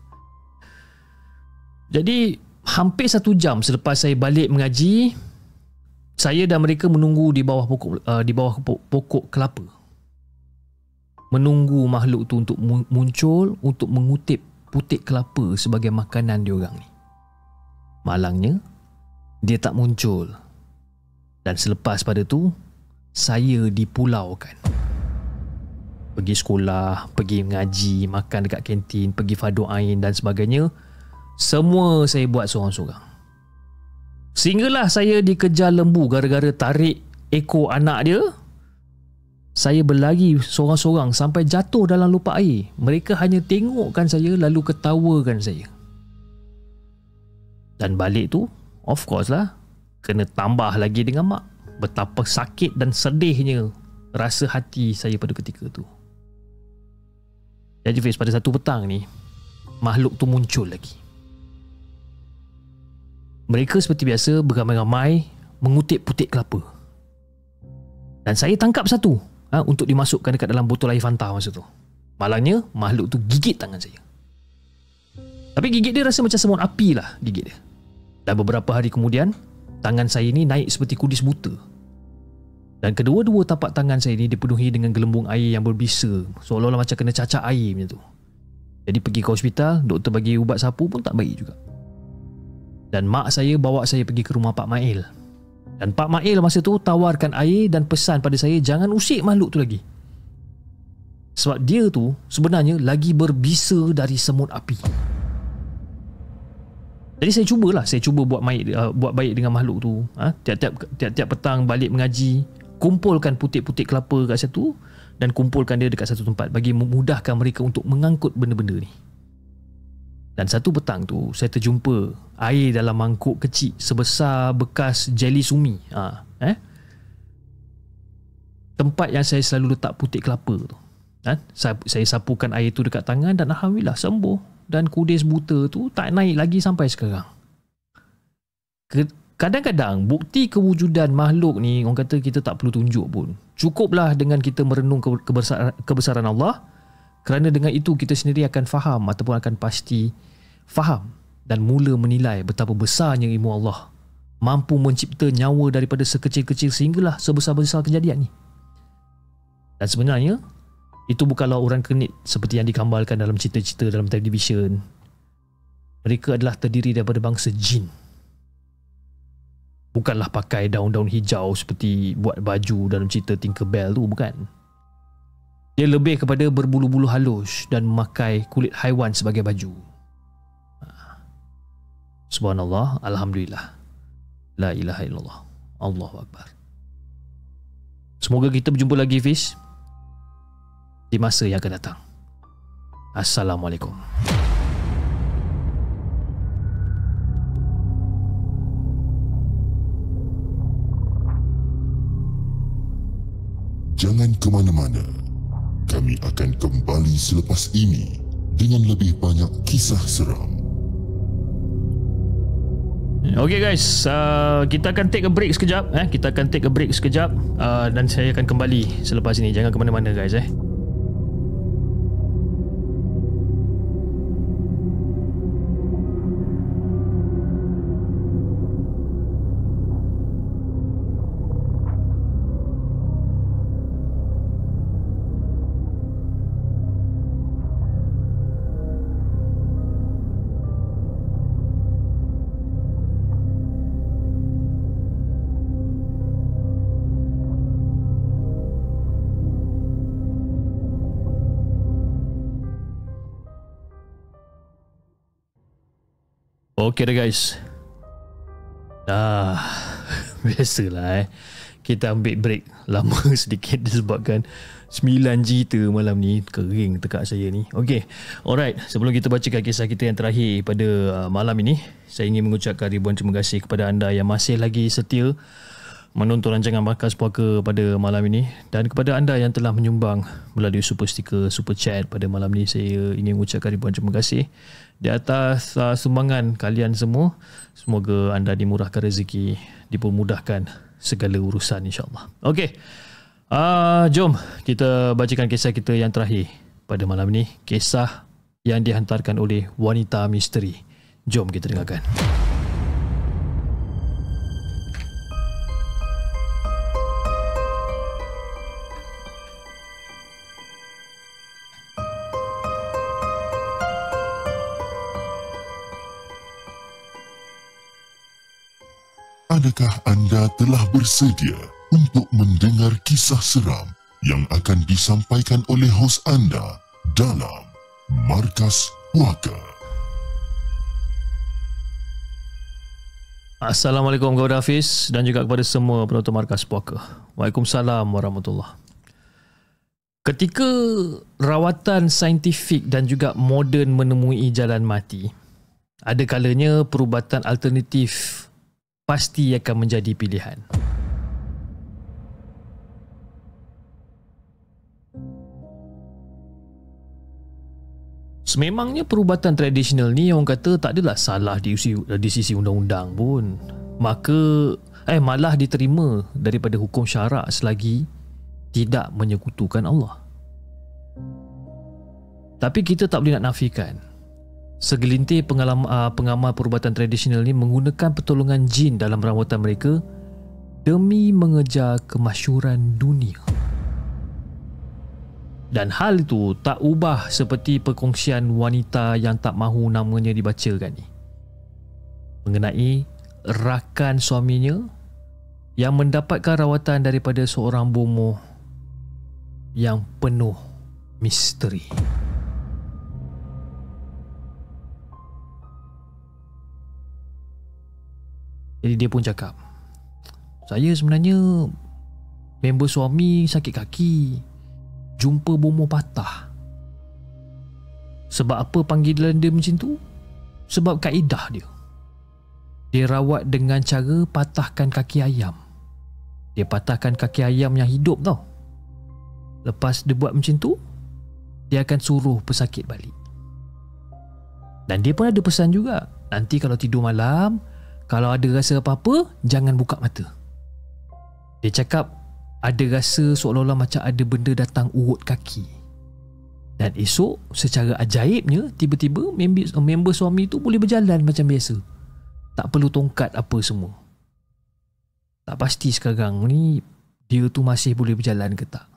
Jadi hampir 1 jam selepas saya balik mengaji, saya dan mereka menunggu di bawah pokok kelapa. Menunggu makhluk tu untuk muncul untuk mengutip putik kelapa sebagai makanan diorang ni. Malangnya dia tak muncul. Dan selepas pada tu saya dipulaukan. Pergi sekolah, pergi mengaji, makan dekat kantin, pergi fardhu ain dan sebagainya. Semua saya buat seorang-seorang. Sehinggalah saya dikejar lembu gara-gara tarik ekor anak dia. Saya berlari seorang-seorang sampai jatuh dalam lupak air. Mereka hanya tengokkan saya lalu ketawakan saya. Dan balik tu, of course lah, kena tambah lagi dengan mak. Betapa sakit dan sedihnya rasa hati saya pada ketika tu. Jadi Fiz, pada satu petang ni, makhluk tu muncul lagi. Mereka seperti biasa beramai-ramai mengutip putik kelapa. Dan saya tangkap satu untuk dimasukkan dekat dalam botol air Fanta masa tu. Malangnya makhluk tu gigit tangan saya. Tapi gigit dia rasa macam semut api lah gigit dia. Dan beberapa hari kemudian, tangan saya ni naik seperti kudis buta. Dan kedua-dua tapak tangan saya ni dipenuhi dengan gelembung air yang berbisa, seolah-olah macam kena cacak air macam tu. Jadi pergi ke hospital, doktor bagi ubat sapu pun tak baik juga. Dan mak saya bawa saya pergi ke rumah Pak Mail. Dan Pak Mail masa tu tawarkan air dan pesan pada saya jangan usik makhluk tu lagi. Sebab dia tu sebenarnya lagi berbisa dari semut api. Jadi saya cuba buat baik dengan makhluk tu. Tiap-tiap petang balik mengaji, kumpulkan putik-putik kelapa kat situ dan kumpulkan dia dekat satu tempat bagi memudahkan mereka untuk mengangkut benda-benda ni. Dan satu petang tu saya terjumpa air dalam mangkuk kecil sebesar bekas jeli sumi. Tempat yang saya selalu letak putik kelapa tu. Saya sapukan air tu dekat tangan dan alhamdulillah sembuh. Dan kudis buta tu tak naik lagi sampai sekarang. Kadang-kadang bukti kewujudan makhluk ni orang kata kita tak perlu tunjuk pun. Cukuplah dengan kita merenung kebesaran Allah, kerana dengan itu kita sendiri akan faham ataupun akan pasti faham dan mula menilai betapa besarnya ilmu Allah, mampu mencipta nyawa daripada sekecil-kecil sehinggalah sebesar-besar kejadian ni. Dan sebenarnya itu bukanlah orang kenit seperti yang digambarkan dalam cerita-cerita dalam televisyen. Mereka adalah terdiri daripada bangsa jin. Bukanlah pakai daun-daun hijau seperti buat baju dalam cerita Tinkerbell tu, bukan. Dia lebih kepada berbulu-bulu halus dan memakai kulit haiwan sebagai baju. Subhanallah, alhamdulillah. La ilaha illallah. Allahu Akbar. Semoga kita berjumpa lagi, Fiz, di masa yang akan datang. Assalamualaikum. Jangan ke mana-mana. Kami akan kembali selepas ini dengan lebih banyak kisah seram. Okay guys, kita akan take a break sekejap. Kita akan take a break sekejap dan saya akan kembali selepas ini. Jangan ke mana-mana guys. Okey dah guys. Biasalah kita ambil break lama sedikit disebabkan 9 cerita malam ni kering tekak saya ni. Okey. Alright, sebelum kita bacakan kisah kita yang terakhir pada malam ini, saya ingin mengucapkan ribuan terima kasih kepada anda yang masih lagi setia menonton rancangan Markas Puaka pada malam ini, dan kepada anda yang telah menyumbang melalui super sticker, super chat pada malam ini, saya ingin mengucapkan ribuan terima kasih di atas sumbangan kalian semua. Semoga anda dimurahkan rezeki, dipermudahkan segala urusan insya-Allah. Okey. Jom kita bacakan kisah kita yang terakhir pada malam ini, kisah yang dihantarkan oleh wanita misteri. Jom kita dengarkan. Adakah anda telah bersedia untuk mendengar kisah seram yang akan disampaikan oleh hos anda dalam Markas Puaka? Assalamualaikum kepada Hafiz dan juga kepada semua penonton Markas Puaka. Waalaikumsalam warahmatullahi. Ketika rawatan saintifik dan juga moden menemui jalan mati, ada kalanya perubatan alternatif pasti akan menjadi pilihan. Sememangnya perubatan tradisional ni orang kata tak adalah salah di sisi undang-undang pun. Malah diterima daripada hukum syarak selagi tidak menyekutukan Allah. Tapi kita tak boleh nak nafikan segelintir pengamal perubatan tradisional ni menggunakan pertolongan jin dalam rawatan mereka demi mengejar kemasyhuran dunia. Dan hal itu tak ubah seperti perkongsian wanita yang tak mahu namanya dibacakan ni, mengenai rakan suaminya yang mendapatkan rawatan daripada seorang bomoh yang penuh misteri. Jadi dia pun cakap, saya sebenarnya member suami sakit kaki, jumpa bomoh patah. Sebab apa panggilan dia macam tu? Sebab kaedah dia. Dia rawat dengan cara patahkan kaki ayam. Dia patahkan kaki ayam yang hidup tau. Lepas dia buat macam tu, dia akan suruh pesakit balik. Dan dia pun ada pesan juga, nanti kalau tidur malam, kalau ada rasa apa-apa, jangan buka mata. Dia cakap ada rasa seolah-olah macam ada benda datang urut kaki. Dan esok secara ajaibnya, tiba-tiba member suami tu boleh berjalan macam biasa. Tak perlu tongkat apa semua. Tak pasti sekarang ni dia tu masih boleh berjalan ke tak.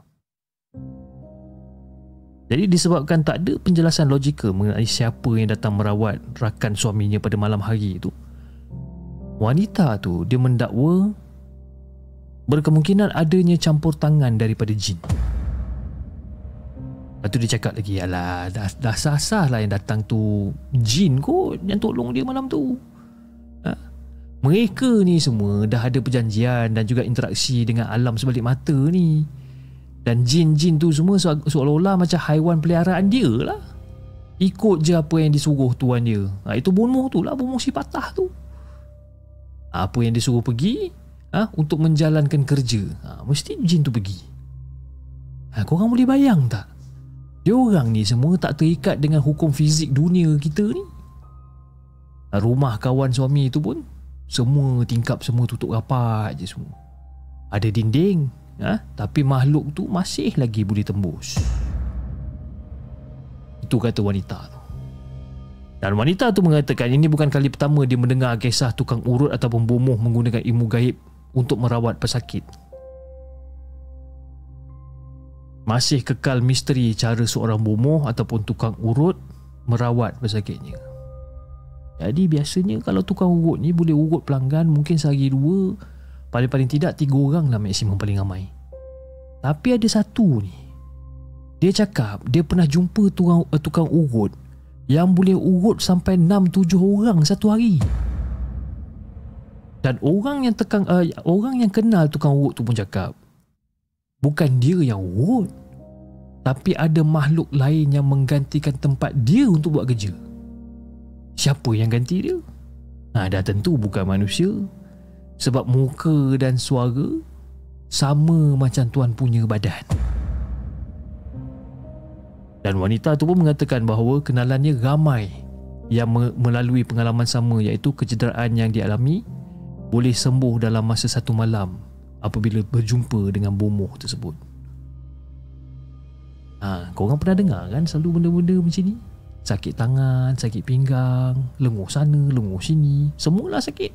Jadi disebabkan tak ada penjelasan logikal mengenai siapa yang datang merawat rakan suaminya pada malam hari itu, wanita tu dia mendakwa berkemungkinan adanya campur tangan daripada jin. Lepas tu dia cakap lagi, alah dah sah-sah lah yang datang tu jin kot yang tolong dia malam tu. Mereka ni semua dah ada perjanjian dan juga interaksi dengan alam sebalik mata ni. Dan jin-jin tu semua seolah-olah macam haiwan peliharaan dia lah. Ikut je apa yang disuruh tuan dia. Itu bomoh tu lah, bomoh si patah tu. Apa yang disuruh pergi untuk menjalankan kerja, mesti jin tu pergi. Korang boleh bayang tak? Diorang ni semua tak terikat dengan hukum fizik dunia kita ni. Rumah kawan suami tu pun semua tingkap semua tutup rapat je semua. Ada dinding, tapi makhluk tu masih lagi boleh tembus. Itu kata wanita tu. Dan wanita tu mengatakan ini bukan kali pertama dia mendengar kisah tukang urut ataupun bomoh menggunakan ilmu gaib untuk merawat pesakit. Masih kekal misteri cara seorang bomoh ataupun tukang urut merawat pesakitnya. Jadi biasanya kalau tukang urut ni boleh urut pelanggan mungkin sehari 2, paling-paling tidak 3 orang lah maksimum paling ramai. Tapi ada satu ni, dia cakap dia pernah jumpa tukang urut yang boleh urut sampai 6-7 orang satu hari. Dan orang yang kenal tukang urut tu pun cakap bukan dia yang urut, tapi ada makhluk lain yang menggantikan tempat dia untuk buat kerja. Siapa yang ganti dia? Dah tentu bukan manusia, sebab muka dan suara sama macam tuan punya badan. Dan wanita tu pun mengatakan bahawa kenalannya ramai yang melalui pengalaman sama, iaitu kecederaan yang dialami boleh sembuh dalam masa 1 malam apabila berjumpa dengan bomoh tersebut. Korang pernah dengar kan selalu benda-benda macam ni? Sakit tangan, sakit pinggang, lenguh sana, lenguh sini, semualah sakit.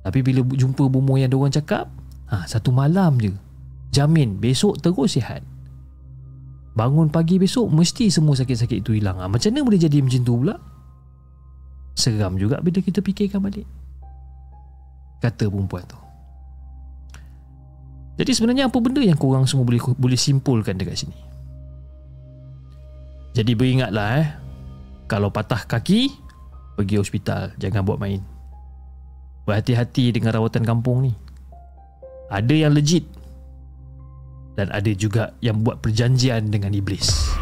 Tapi bila jumpa bomoh yang diorang cakap, 1 malam je, jamin besok terus sihat. Bangun pagi besok mesti semua sakit-sakit itu hilang. Macam mana boleh jadi macam tu pula? Seram juga bila kita fikirkan balik, kata perempuan tu. Jadi sebenarnya apa benda yang korang semua boleh simpulkan dekat sini? Jadi beringatlah kalau patah kaki, pergi hospital, jangan buat main. Berhati-hati dengan rawatan kampung ni. Ada yang legit dan ada juga yang buat perjanjian dengan iblis.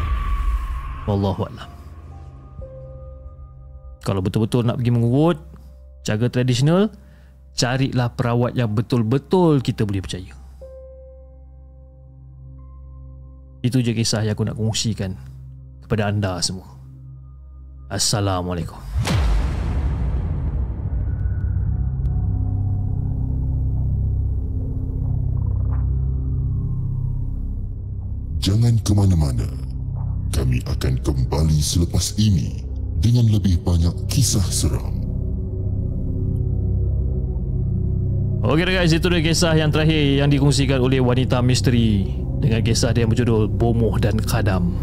Wallahualam. Kalau betul-betul nak pergi mengurut cara tradisional, carilah perawat yang betul-betul kita boleh percaya. Itu je kisah yang aku nak kongsikan kepada anda semua. Assalamualaikum. Jangan ke mana-mana. Kami akan kembali selepas ini dengan lebih banyak kisah seram. Okey guys, itu dia kisah yang terakhir yang dikongsikan oleh wanita misteri dengan kisah dia yang berjudul Bomoh dan Khadam.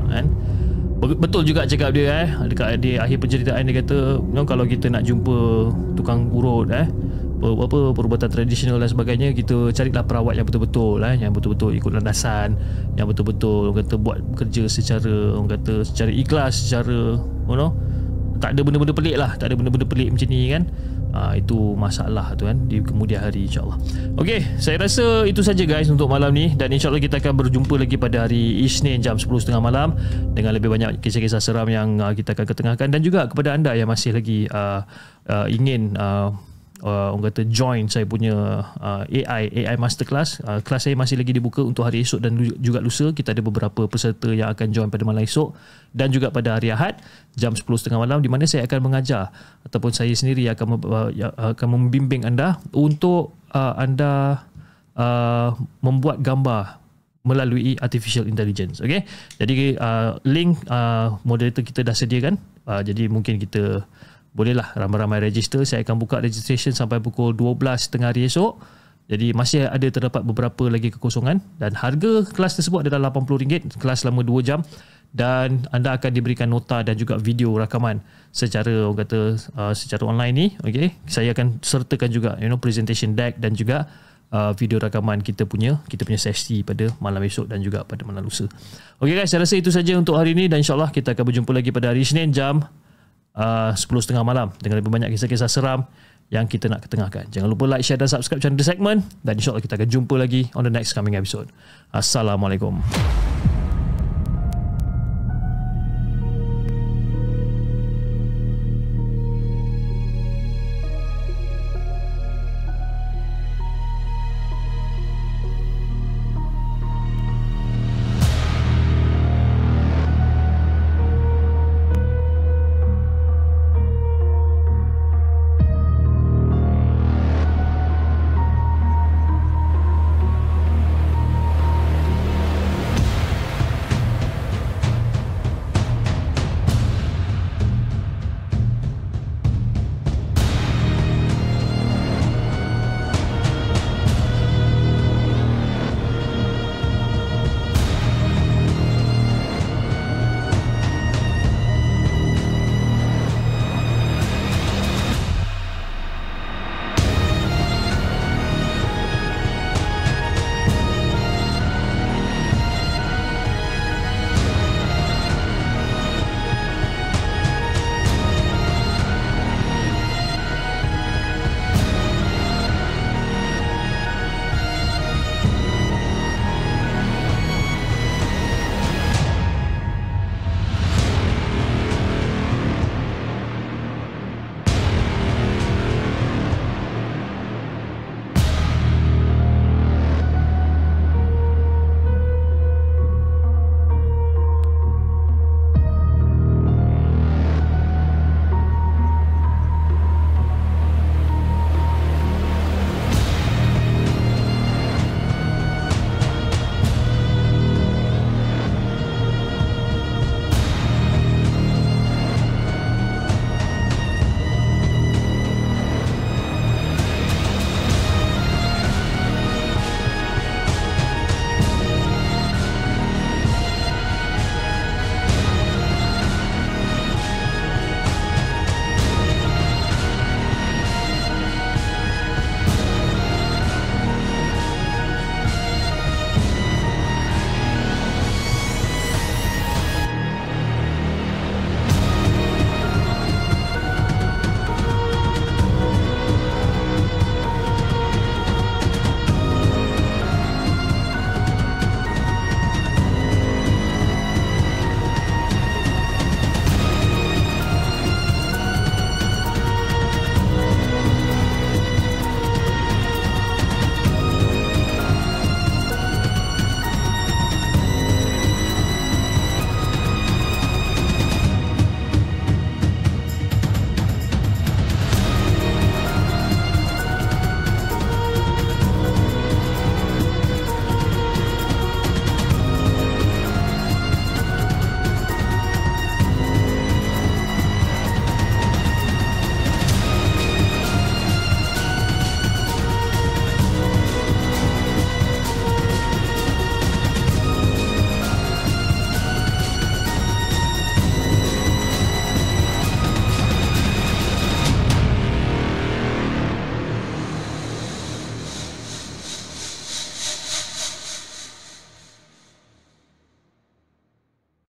Kan? Betul juga cakap dia dekat di akhir penceritaan dia kata, kalau kita nak jumpa tukang urut perubatan tradisional dan sebagainya, kita carilah perawat yang betul-betul yang betul-betul ikut landasan, yang betul-betul orang kata buat kerja secara orang kata secara ikhlas, secara tak ada benda-benda pelik lah, tak ada benda-benda pelik macam ni kan. Itu masalah tu kan di kemudian hari, insyaAllah. Okey, saya rasa itu saja guys untuk malam ni, dan insyaAllah kita akan berjumpa lagi pada hari Isnin jam 10.30 malam dengan lebih banyak kisah-kisah seram yang kita akan ketengahkan. Dan juga kepada anda yang masih lagi ingin orang kata join saya punya AI Masterclass, kelas saya masih lagi dibuka untuk hari esok dan juga lusa. Kita ada beberapa peserta yang akan join pada malam esok dan juga pada hari Ahad jam 10.30 malam, di mana saya akan mengajar ataupun saya sendiri akan membimbing anda untuk anda membuat gambar melalui artificial intelligence. Okay? Jadi link moderator kita dah sediakan, jadi mungkin kita bolehlah ramai-ramai register. Saya akan buka registration sampai pukul 12 tengah hari esok. Jadi masih ada terdapat beberapa lagi kekosongan, dan harga kelas tersebut adalah RM80, kelas selama 2 jam, dan anda akan diberikan nota dan juga video rakaman secara orang kata secara online ni. Okay? Saya akan sertakan juga presentation deck dan juga video rakaman kita punya sesi pada malam esok dan juga pada malam lusa. Okay guys, saya rasa itu saja untuk hari ini, dan insyaAllah kita akan berjumpa lagi pada hari Isnin jam 10.30 malam dengan lebih banyak kisah-kisah seram yang kita nak ketengahkan. Jangan lupa like, share dan subscribe channel The Segment, dan insyaAllah kita akan jumpa lagi on the next coming episode. Assalamualaikum.